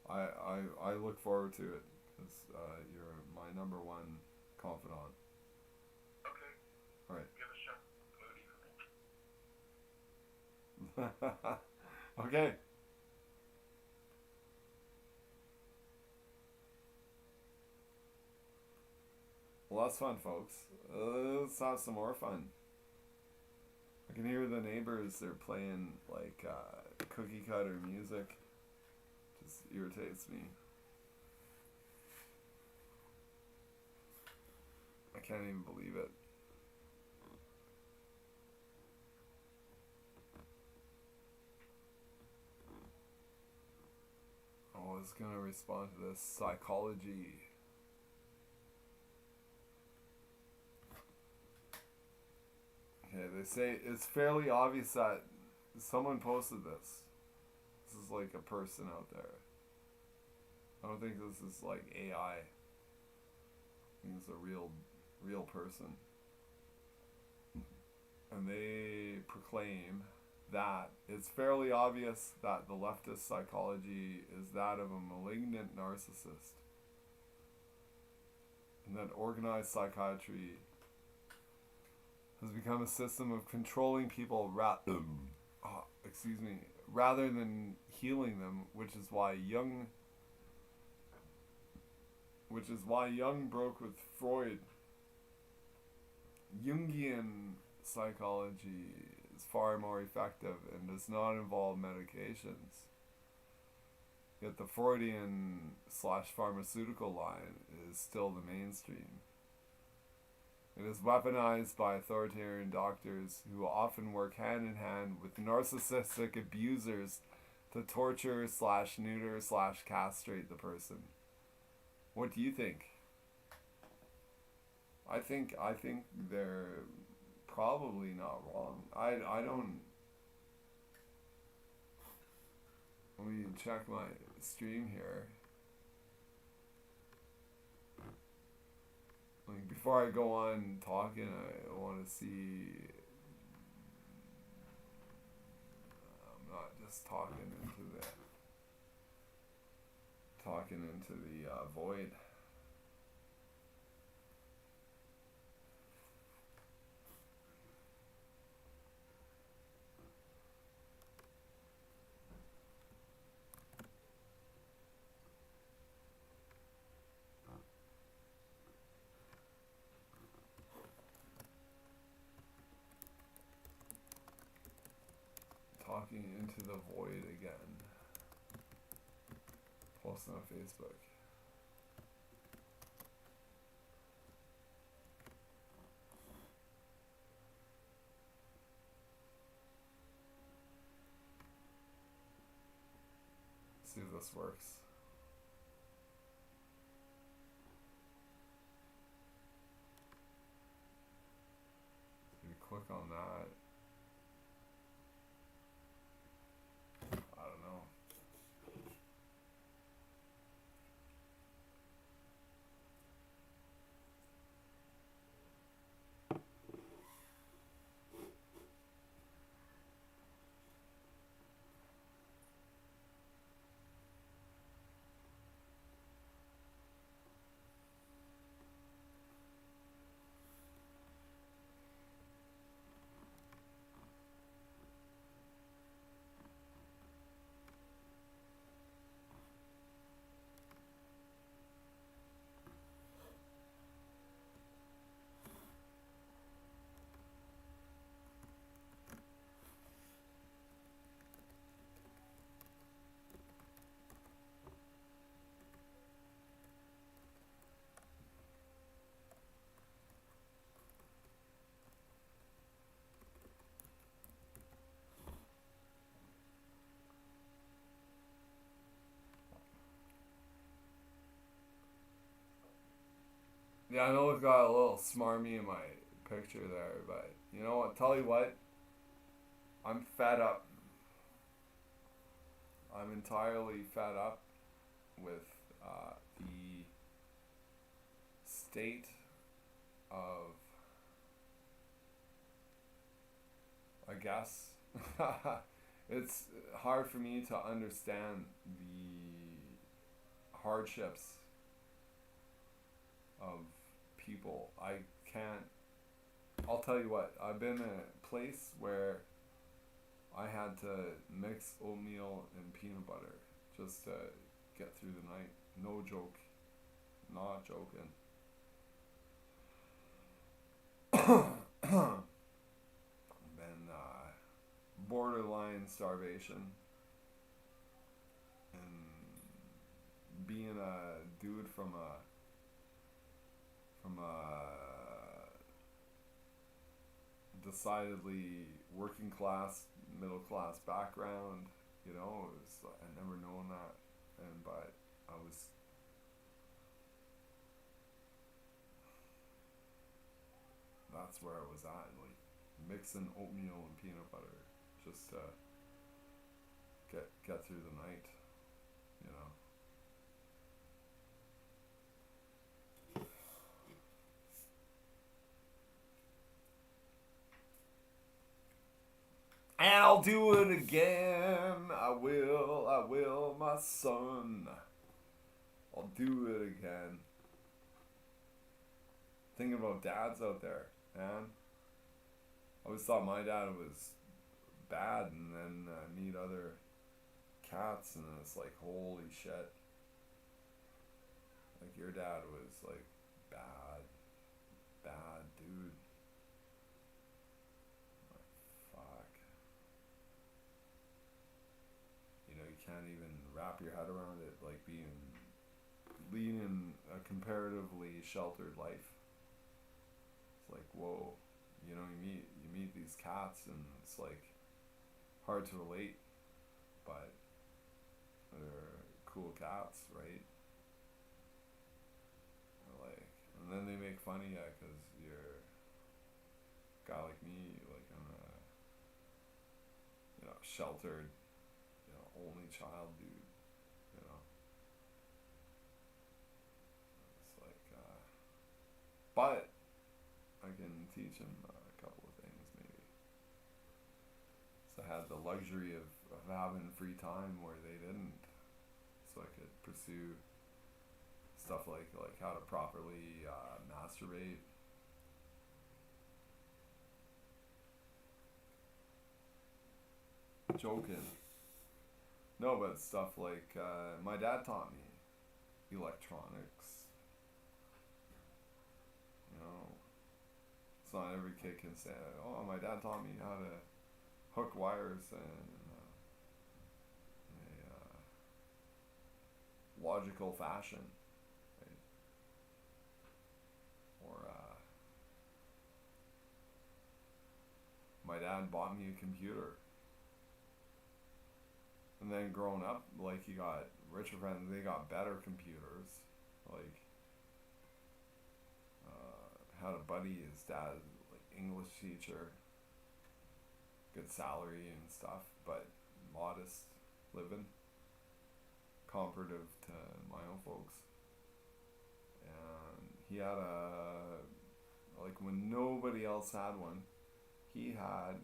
Speaker 3: on.
Speaker 1: I look forward to it. Because you're my number one confidant.
Speaker 3: Okay.
Speaker 1: Alright.
Speaker 3: Give a shout. Moody for me.
Speaker 1: Okay. Well, that's fun, folks. Let's have some more fun. I can hear the neighbors. They're playing like cookie cutter music. Just irritates me. I can't even believe it. Oh, it's gonna respond to this psychology. Okay, they say it's fairly obvious that someone posted this. This is like a person out there. I don't think this is like AI. I think it's a real person. And they proclaim that it's fairly obvious that the leftist psychology is that of a malignant narcissist. And that organized psychiatry has become a system of controlling people rather than healing them, which is why Jung broke with Freud. Jungian psychology is far more effective and does not involve medications. Yet the Freudian/pharmaceutical line is still the mainstream. It is weaponized by authoritarian doctors who often work hand in hand with narcissistic abusers to torture/neuter/castrate the person. What do you think? I think they're probably not wrong. I don't. Let me check my stream here. Like before I go on talking, I want to see. I'm not just talking into the void. Talking into the void again. Posting on Facebook. See if this works. If you click on that. I don't know. Yeah, I know it got a little smarmy in my picture there, but you know what? Tell you what, I'm fed up. I'm entirely fed up with the state of, I guess, it's hard for me to understand the hardships of people. I can't, I'll tell you what, I've been in a place where I had to mix oatmeal and peanut butter just to get through the night. No joke. Not joking. Been borderline starvation. And being a dude from a decidedly working class, middle class background, you know, it was, I never known that, and but I was that's where I was at, like mixing oatmeal and peanut butter just to get through the night, you know. And I'll do it again. I will, my son. I'll do it again. Thinking about dads out there, man. I always thought my dad was bad, and then meet other cats, and it's like, holy shit. Like, your dad was like bad dude. You can't even wrap your head around it, like leading a comparatively sheltered life. It's like, whoa, you know, you meet these cats, and it's like hard to relate, but they're cool cats, right? Like, and then they make fun of you because you're a guy like me, like I'm a, sheltered, only child dude, you know. It's like, but I can teach him a couple of things, maybe. So I had the luxury of having free time where they didn't, so I could pursue stuff like how to properly masturbate. Joking. No, but stuff like my dad taught me electronics. You know, it's not every kid can say, "Oh, my dad taught me how to hook wires in a logical fashion." Right? Or my dad bought me a computer. And then growing up, like, you got richer friends, they got better computers. Like, had a buddy, his dad, like, English teacher, good salary and stuff, but modest living, comparative to my own folks. And he had like, when nobody else had one, he had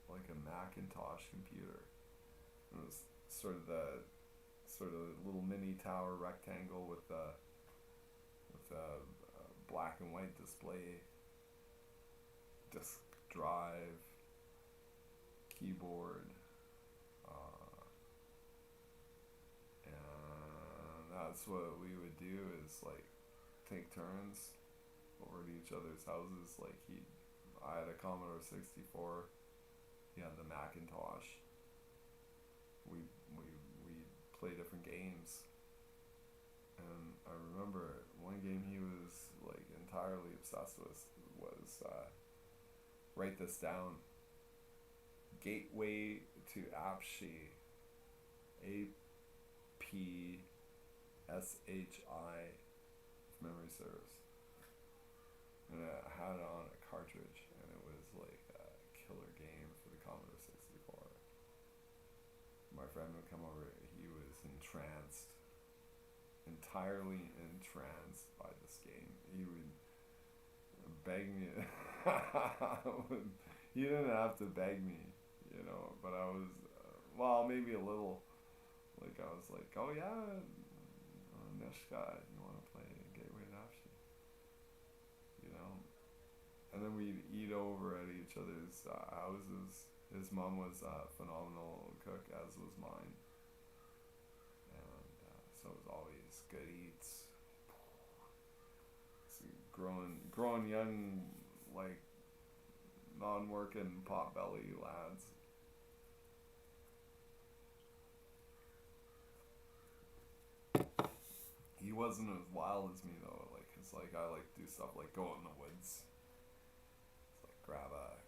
Speaker 1: like a Macintosh computer. It was sort of little mini tower rectangle with a black and white display, disk drive, keyboard, and that's what we would do, is like take turns over to each other's houses. Like, I had a Commodore 64. He had the Macintosh. We play different games, and I remember one game he was like entirely obsessed with was write this down: Gateway to Apshi, APSHI, if memory serves. And I had it on a cartridge, and it was like a killer game for the Commodore 64. My friend would come over, he was entranced, entirely entranced by this game. He would beg me. He didn't have to beg me, you know, but I was, well, maybe a little. Like, I was like, oh yeah, Nishka, you want to play Gateway Nafshi? You know? And then we'd eat over at each other's houses. His mom was a phenomenal cook, as was mine. And so it was always good eats. So growing young, like, non-working pot-belly lads. He wasn't as wild as me though. Like, it's like I like to do stuff like go out in the woods. It's like grab a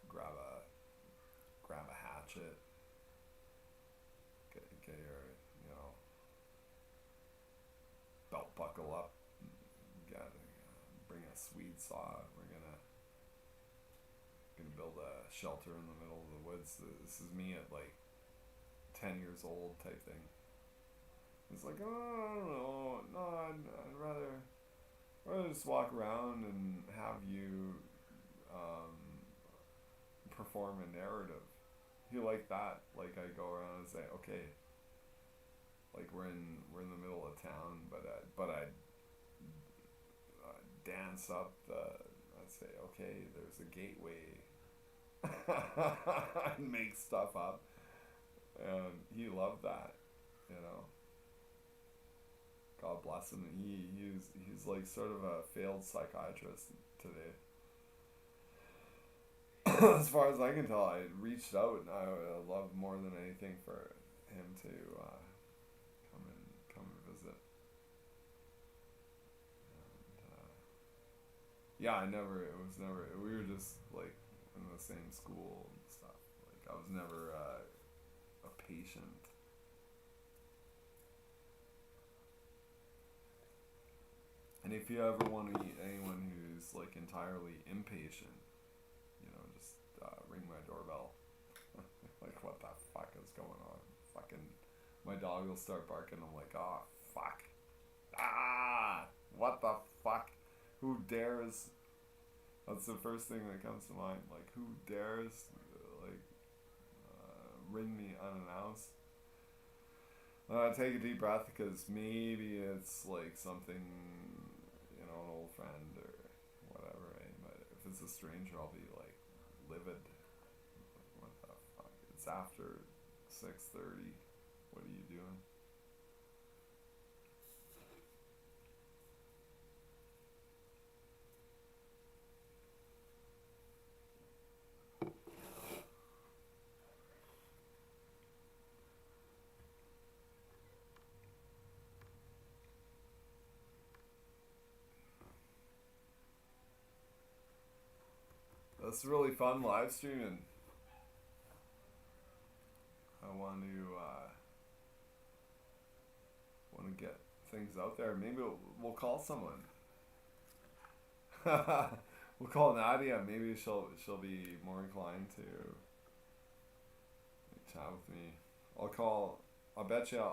Speaker 1: hatchet. Get your, you know, belt buckle up. Bring a Swede saw. We're gonna build a shelter in the middle of the woods. This is me at like 10 years old type thing. It's like, oh, I don't know. No, I'd rather just walk around and have you perform a narrative. You like that? Like, I go around and say, okay, like we're in the middle of town, but I dance up I'd say, okay, there's a gateway. And make stuff up, and he loved that, you know. God bless him. He's like sort of a failed psychiatrist today. As far as I can tell, I reached out and I loved more than anything for him to come and visit. And, yeah, we were just like in the same school and stuff. Like, I was never a patient. And if you ever want to meet anyone who's like entirely impatient, you know, just ring my doorbell. Like, what the fuck is going on? Fucking, my dog will start barking. I'm like, oh fuck, what the fuck? Who dares? That's the first thing that comes to mind. Like, who dares, ring me unannounced? Take a deep breath, because maybe it's like something, you know, an old friend or whatever, eh? But if it's a stranger, I'll be like livid. What the fuck? It's after 6:30. What are you doing? That's really fun live streaming. I want to get things out there. Maybe we'll call someone. We'll call Nadia. Maybe she'll be more inclined to chat with me. I'll bet you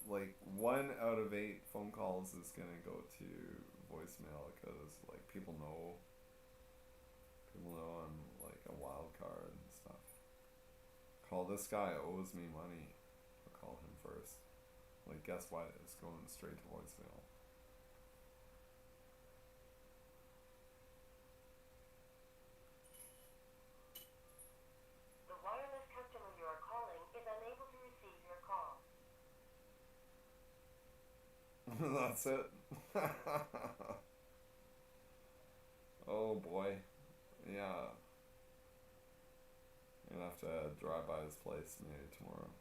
Speaker 1: like 1 out of 8 phone calls is gonna go to voicemail, because like people know I'm like a wild card and stuff. Call this guy owes me money. I'll call him first. Like, guess what? It's going straight to voicemail.
Speaker 4: The wireless customer you are calling is unable to receive your call.
Speaker 1: That's it. Oh boy. Yeah. I'm gonna have to drive by his place maybe tomorrow.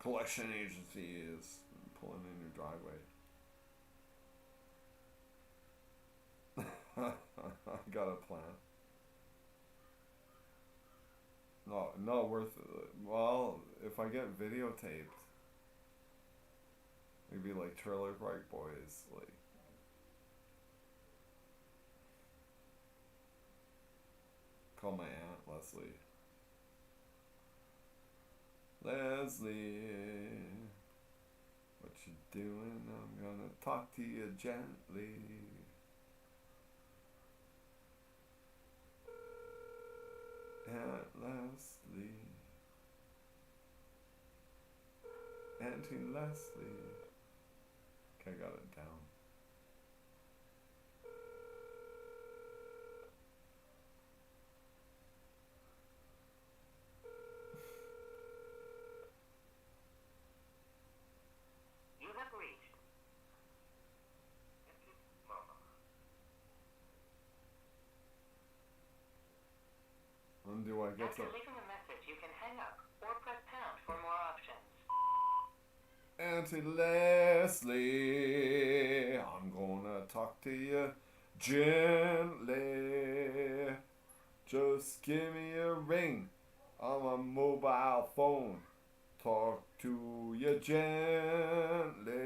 Speaker 1: Collection agency is pulling in your driveway. I got a plan. No, not worth it. Well, if I get videotaped, maybe like Trailer Park Boys, like. Call my aunt Leslie. Leslie, what you doing? I'm gonna talk to you gently. Aunt Leslie. Auntie Leslie. Okay, I got it down.
Speaker 4: You have reached.
Speaker 3: Mama.
Speaker 1: When do I get
Speaker 4: After
Speaker 1: to
Speaker 4: leaving a message, you can hang up or press pound for more options.
Speaker 1: Auntie Leslie? I'm gonna talk to you gently. Just give me a ring on my mobile phone. Talk to you gently.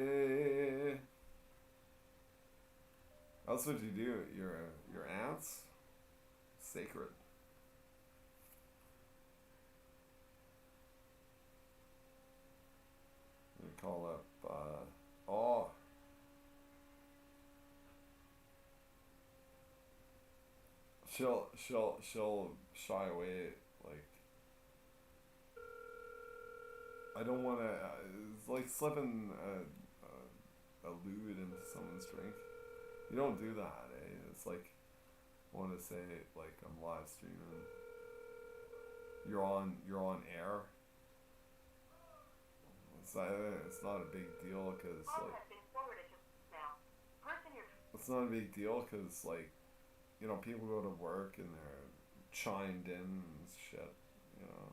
Speaker 1: That's what you do. Your aunts, sacred. We call up. Oh. She'll shy away. Like, I don't want to. It's like slipping a lewd into someone's drink. You don't do that, eh? It's like, want to say like I'm live streaming. You're on air. It's not a big deal because
Speaker 4: Call
Speaker 1: like
Speaker 4: has been forwarded to now. Person you're
Speaker 1: it's not a big deal because like, you know, people go to work and they're chimed in and shit. You know.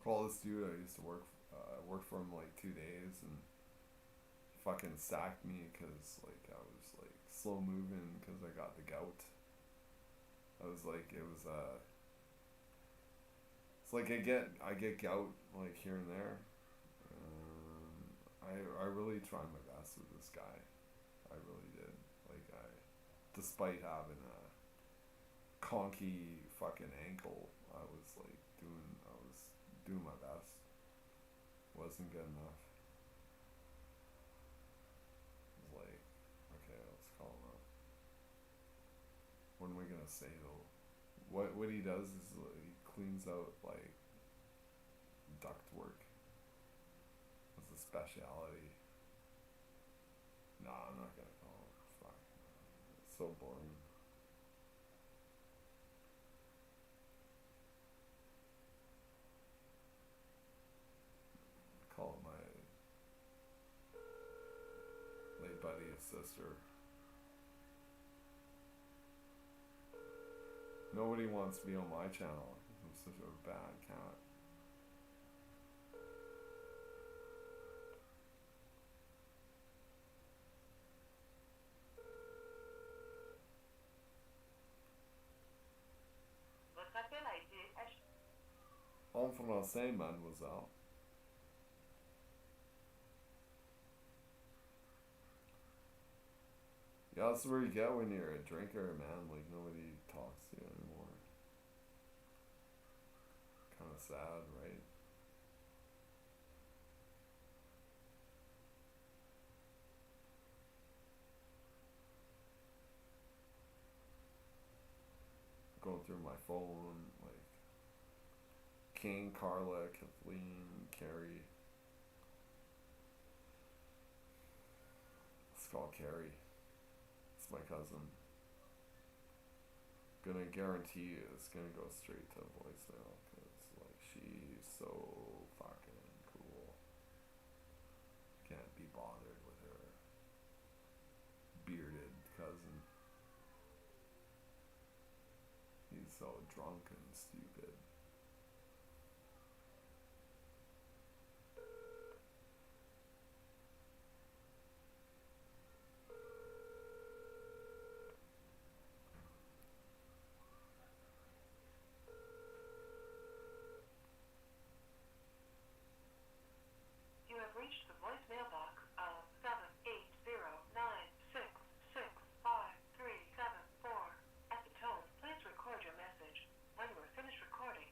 Speaker 1: Call this dude I used to work for him like 2 days and fucking sacked me because like I was like slow moving because I got the gout. I was like it's like I get gout like here and there. I really tried my best with this guy. I really did. Like despite having a conky fucking ankle, I was doing my best. Wasn't good enough. I was like, okay, let's call him up. What am I gonna say though? What he does is he cleans out like duct work. That's a speciality. Nah, I'm not gonna call him. Fuck. It's so boring. Call it my late buddy's sister. Nobody wants to be on my channel. I'm such a bad cat.
Speaker 4: Votre appel a été acheté.
Speaker 1: En français, mademoiselle. Yeah, that's where you get when you're a drinker, man. Like, nobody talks to you anymore. Kind of sad, right? Going through my phone, like, King, Carla, Kathleen, Carrie. Let's call Carrie. It's my cousin. Gonna guarantee you it's gonna go straight to voicemail because like she's so fucking cool. Can't be bothered with her bearded cousin. He's so drunk and stupid.
Speaker 4: You have reached the voicemail box of 78096653774. At the tone, please record your message. When you are finished recording,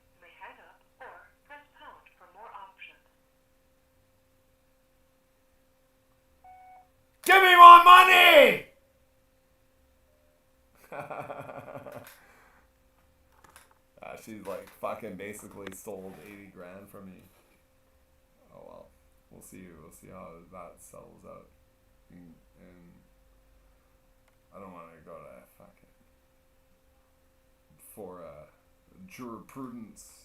Speaker 1: She like fucking basically stole 80 grand from me. Oh well, we'll see how that settles out. And I don't want to go to fucking for jurisprudence.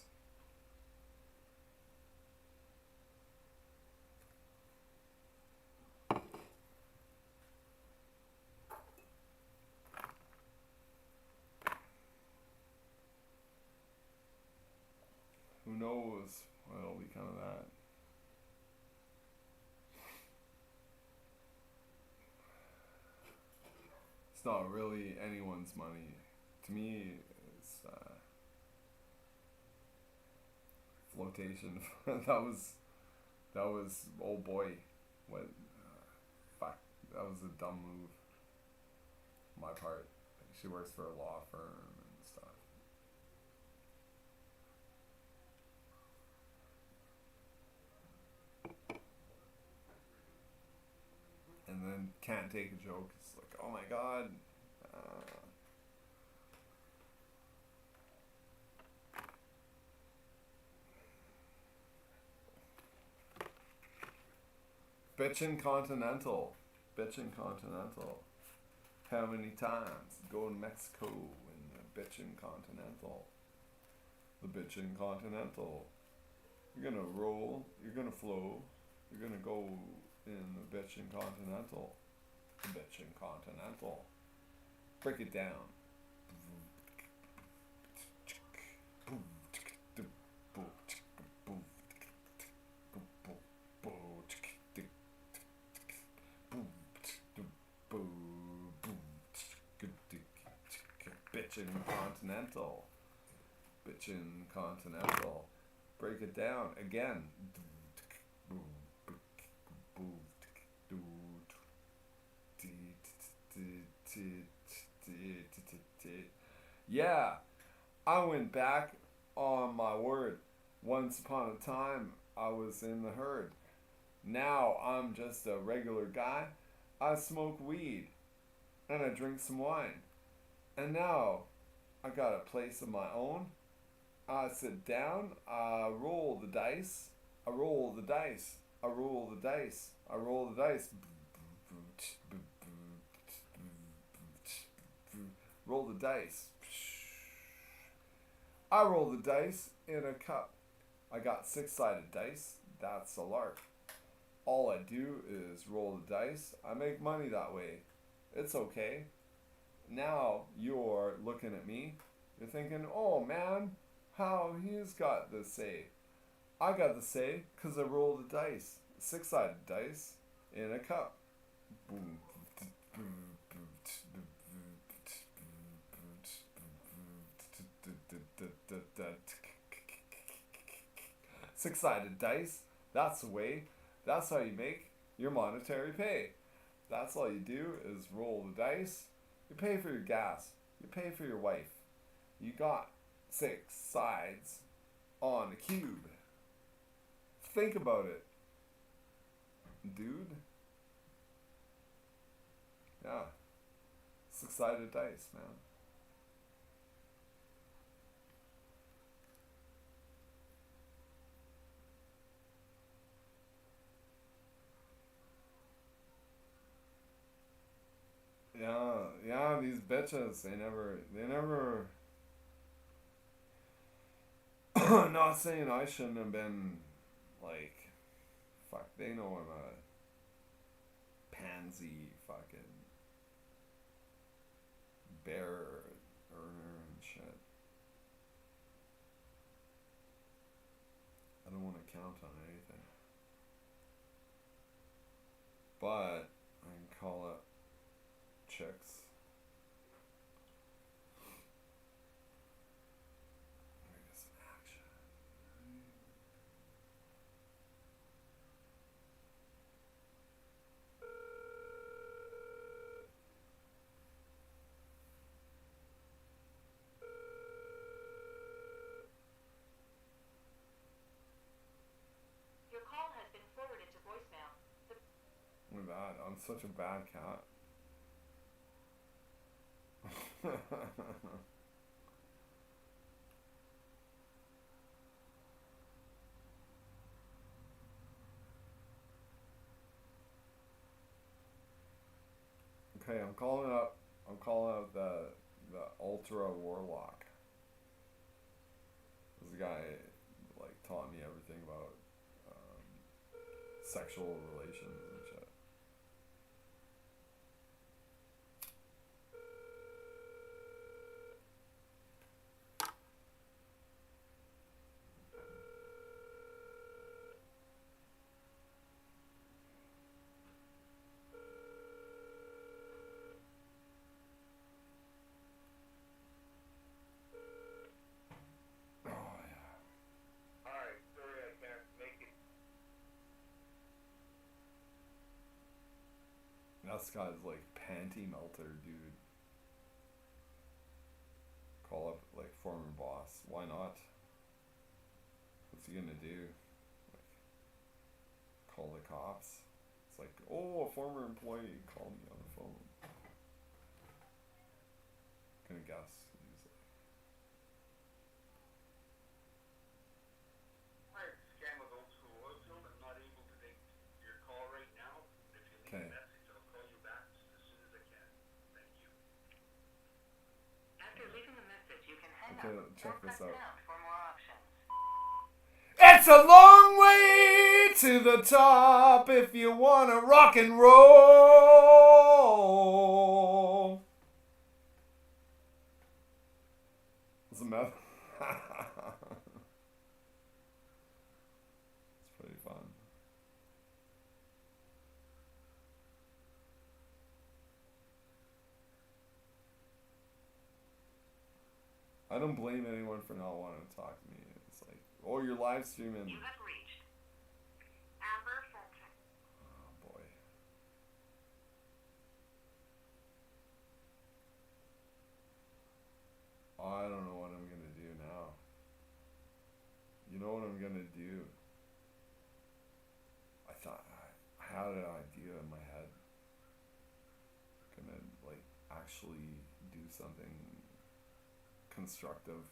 Speaker 1: Who knows what'll become of that? It's not really anyone's money. To me, it's flotation. that was oh boy, what fuck. That was a dumb move. On my part. She works for a law firm and stuff. And then can't take a joke. It's like, oh my god. Bitchin' Continental. Bitchin' Continental. How many times? Go to Mexico in the Bitchin' Continental. The Bitchin' Continental. You're gonna roll. You're gonna flow. You're gonna go in the Bitchin' Continental. The Bitchin' Continental. Break it down. Bitchin' Continental. Bitchin' Continental. Break it down again. Yeah, I went back on my word. Once upon a time, I was in the herd. Now I'm just a regular guy. I smoke weed and I drink some wine. And now I got a place of my own. I sit down, I roll the dice, I roll the dice, I roll the dice, I roll the dice. Roll the dice. I roll the dice in a cup. I got 6-sided dice. That's a lark. All I do is roll the dice. I make money that way. It's okay. Now you're looking at me. You're thinking, oh man, how he's got the say. I got the say because I rolled the dice. 6-sided dice in a cup. Boom. 6-sided dice. That's the way. That's how you make your monetary pay. That's all you do is roll the dice. You pay for your gas. You pay for your wife. You got 6 sides on a cube. Think about it, dude. Yeah. 6-sided dice, man. Yeah, these bitches, they never not saying I shouldn't have been, like, fuck, they know I'm a pansy fucking bear earner and shit. I don't want to count on anything. But I can call it chicks. Let me get some action.
Speaker 4: Your call has been forwarded to voicemail.
Speaker 1: Look at that. I'm such a bad cat. Okay, I'm calling out. I'm calling out the ultra warlock. This guy like taught me everything about sexual relations and shit. Oh yeah.
Speaker 3: Alright, sorry I can't make it.
Speaker 1: This guy's like panty melter, dude. Call up like former boss. Why not? What's he gonna do? Like, call the cops? It's like, oh, a former employee called me on the phone. Gonna guess. He's like,
Speaker 3: Hi, it's Scam with Old School Oil Field. I'm not able to take your call right now. If you leave
Speaker 1: okay.
Speaker 3: a message, I'll call you back just as soon as I can. Thank you.
Speaker 4: After leaving a message, you can hang
Speaker 1: Okay,
Speaker 4: up
Speaker 1: check
Speaker 4: or
Speaker 1: this
Speaker 4: press
Speaker 1: out.
Speaker 4: pound for more options.
Speaker 1: It's a long way to the top if you wanna rock and roll. It's a meth. It's pretty fun. I don't blame anyone for not wanting to talk to me. It's like, oh, you're live streaming.
Speaker 4: You have reached Amber Fulton.
Speaker 1: Oh boy. I don't know what I'm gonna do now. You know what I'm gonna do? I thought I had an idea in my head. Gonna like actually do something constructive.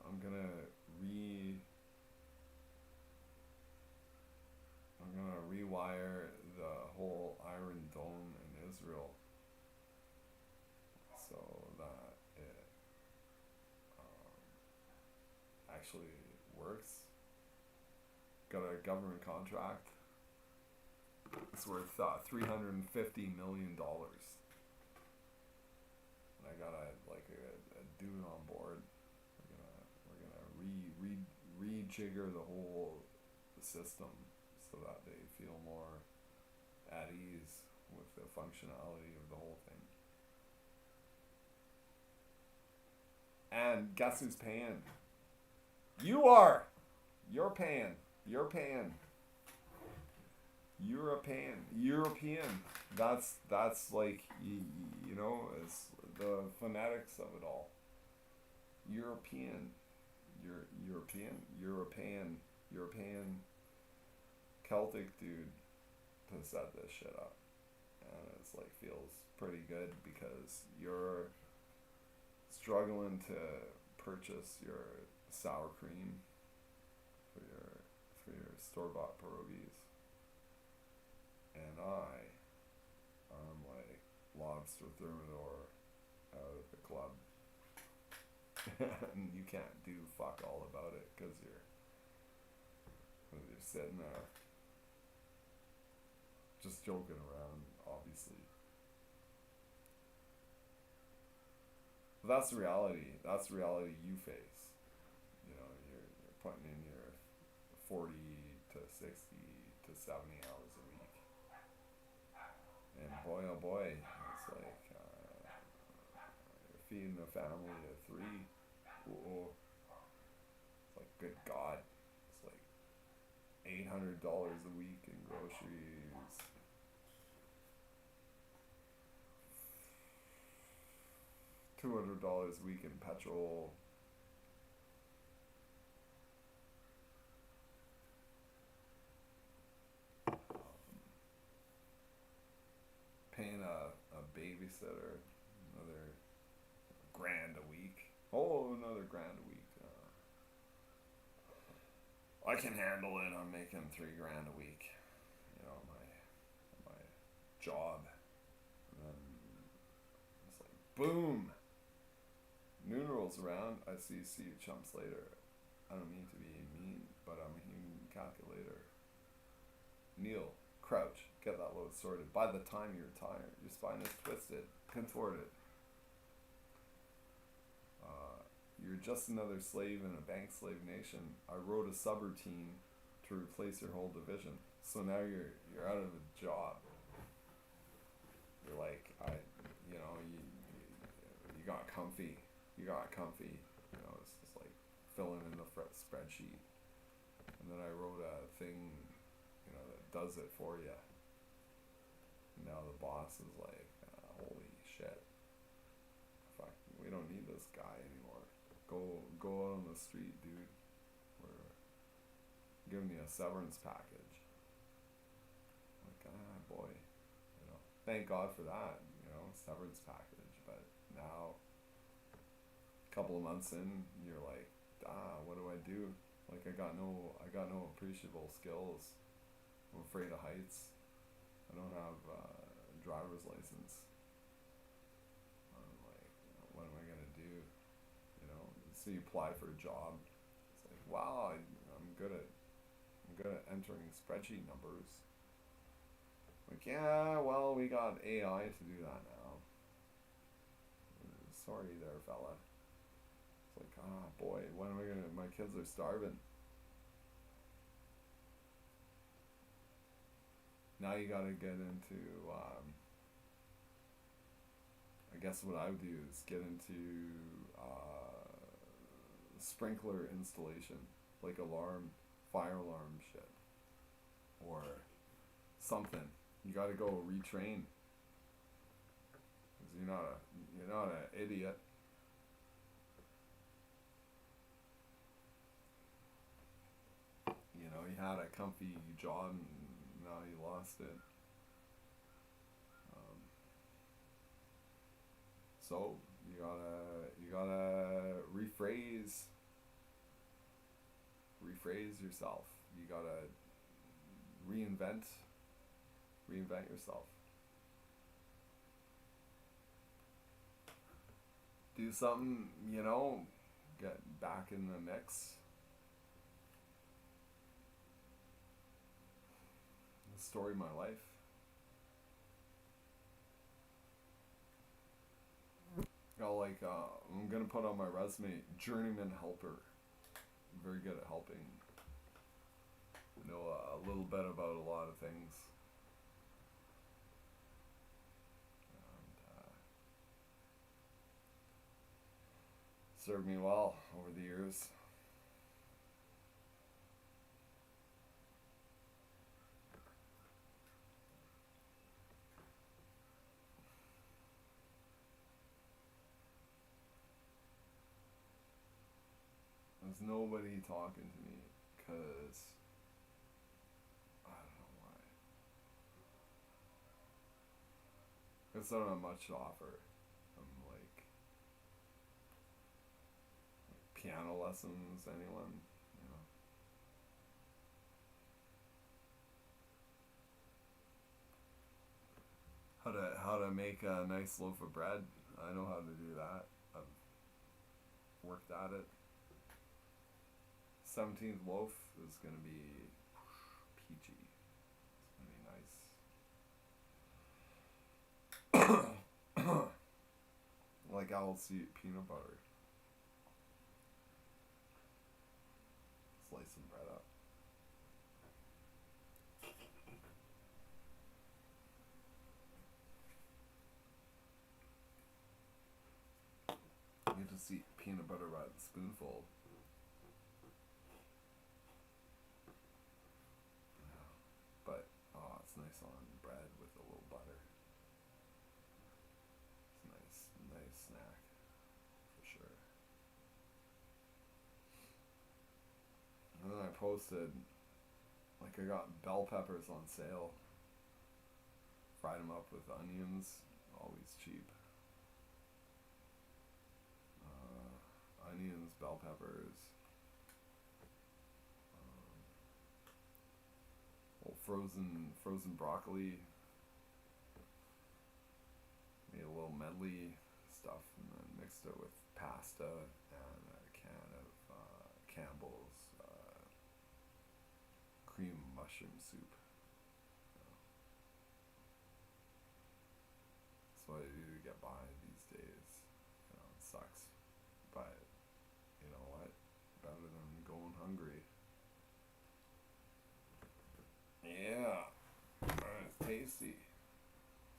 Speaker 1: I'm gonna rewire the whole Iron Dome in Israel so that it actually works. Got a government contract. It's worth $350 million. And I got a dude on board. We're gonna rejigger the whole system so that they feel more at ease with the functionality of the whole thing. And guess who's paying? You are. You're paying. You're paying. European. That's like you know, it's the phonetics of it all. European, European, Celtic dude to set this shit up, and it's like feels pretty good because you're struggling to purchase your sour cream for your store-bought pierogies, and I am like lobster thermidor out of the club. And you can't do fuck all about it because you're sitting there just joking around, obviously. But that's the reality. That's the reality you face. You know, you're putting in your 40 to 60 to 70 hours a week. And boy, oh boy, it's like you're feeding a family of 3. Whoa. It's like, good God. It's like $800 a week in groceries. $200 a week in petrol. paying a babysitter another grand a week. Oh, another grand a week. I can handle it. I'm making $3 grand a week. You know, my job. And then it's like boom. Noon rolls around. I see you chumps later. I don't mean to be mean, but I'm a human calculator. Kneel, crouch, get that load sorted. By the time you retire, your spine is twisted, contorted. You're just another slave in a bank slave nation. I wrote a subroutine to replace your whole division. So now you're out of a job. You're like, you got comfy. You got comfy. You know, it's just like filling in the spreadsheet. And then I wrote a thing, you know, that does it for you. And now the boss is like, holy shit. Fuck, we don't need this guy anymore. Go out on the street, dude. We're giving you a severance package. Like, boy, you know. Thank God for that, you know, severance package. But now, a couple of months in, you're like, what do I do? Like, I got no appreciable skills. I'm afraid of heights. I don't have a driver's license. I'm like, what am I gonna do? You know, so you apply for a job. It's like, wow, I'm good at entering spreadsheet numbers. Like, yeah, well, we got AI to do that now. Sorry there, fella. It's like, boy, when am I gonna? My kids are starving. Now you gotta get into. I guess what I would do is get into sprinkler installation, like fire alarm shit, or something. You gotta go retrain, because you're not an idiot. You know, you had a comfy job and now you lost it. So you gotta rephrase yourself. You gotta reinvent yourself. Do something, you know, get back in the mix. The story of my life. Like, I'm gonna put on my resume, journeyman helper. I'm very good at helping. Know a little bit about a lot of things. And, served me well over the years. There's nobody talking to me because I don't know why. Because I don't have much to offer. I'm like piano lessons, anyone, you know. How to make a nice loaf of bread. I know how to do that. I've worked at it. 17th loaf is going to be peachy. It's going to be nice. Like I'll peanut butter. Slice some bread up. You just eat peanut butter by the spoonful. But, it's nice on bread with a little butter. It's a nice snack, for sure. And then I posted, like, I got bell peppers on sale Fried them up with onions, always cheap. Onions, bell peppers, frozen broccoli. Made a little medley stuff and then mixed it with pasta and a can of Campbell's cream mushroom soup. That's what I do to get by these days. It sucks, but you know what? Better than going hungry. Yeah, it's tasty.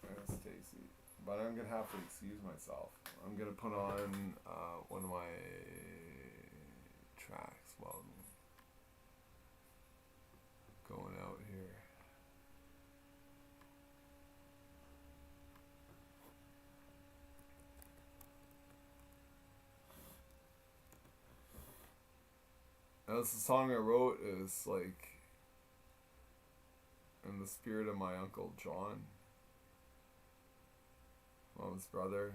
Speaker 1: It's tasty. But I'm gonna have to excuse myself. I'm gonna put on one of my tracks while I'm going out here. That's the song I wrote. Is like in the spirit of my Uncle John, Mom's brother.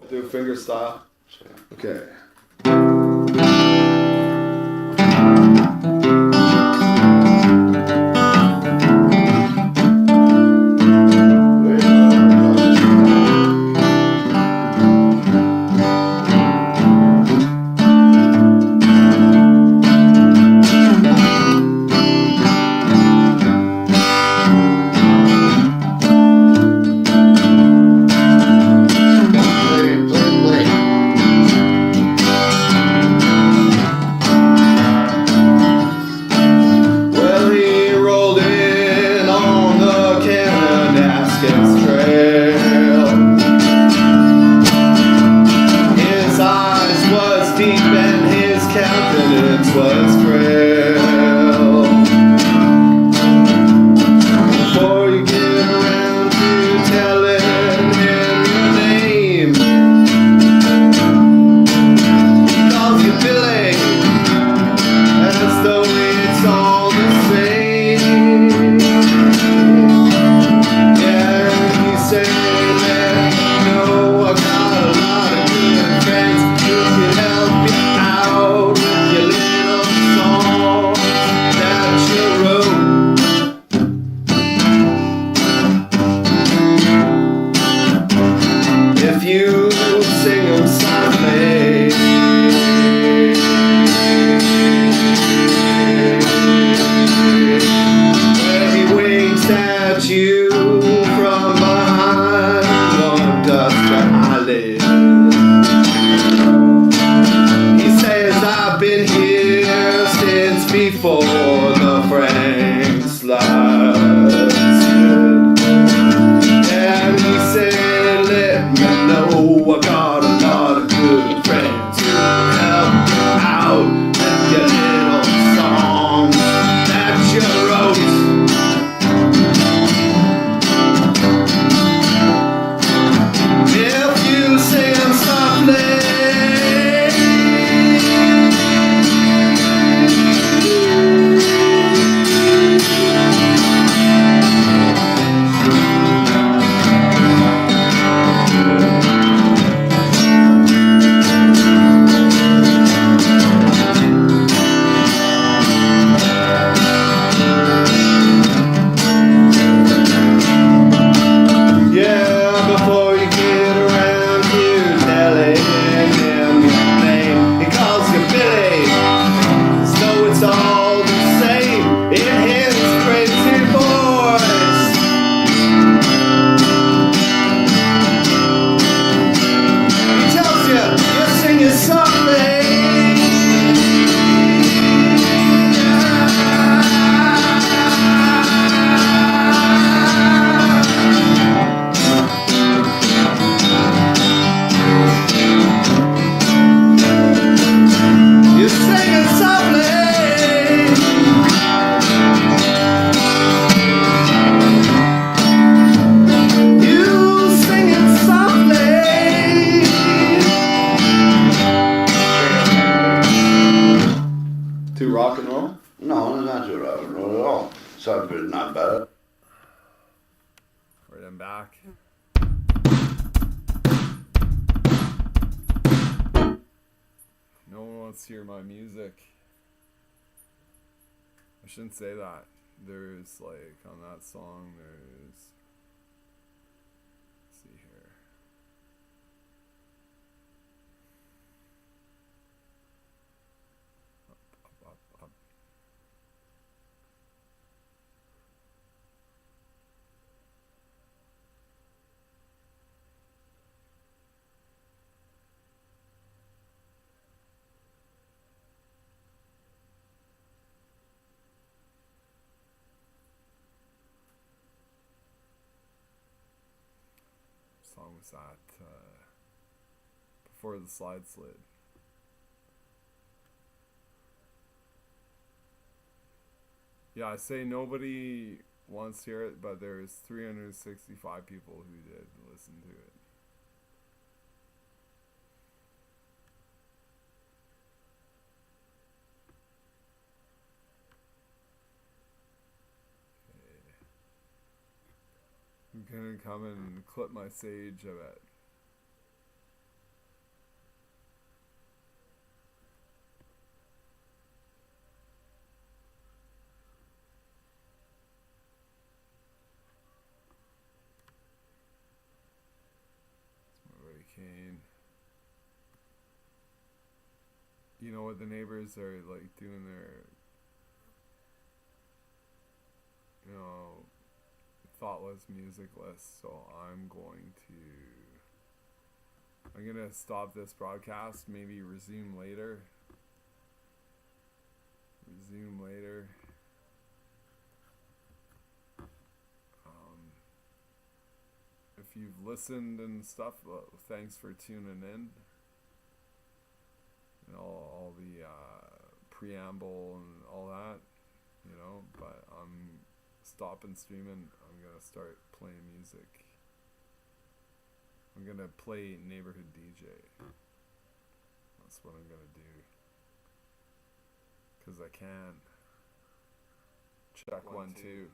Speaker 1: Do finger style. Okay.
Speaker 5: suck, but it's not bad.
Speaker 1: Right, I'm back. No one wants to hear my music. I shouldn't say that. There's like on that song there's, let's see here. Up. Song was that before the slide slid. Yeah, I say nobody wants to hear it, but there's 365 people who did listen to it. I'm gonna come and clip my sage, I bet. It's my buddy Kane. You know what the neighbors are like doing their, you know, thoughtless music list, so I'm gonna stop this broadcast, maybe resume later. If you've listened and stuff, thanks for tuning in. And all the preamble and all that, you know, but I'm stopping streaming. I'm gonna start playing music. I'm gonna play neighborhood DJ. That's what I'm gonna do. 'Cause I can. Check 1 2.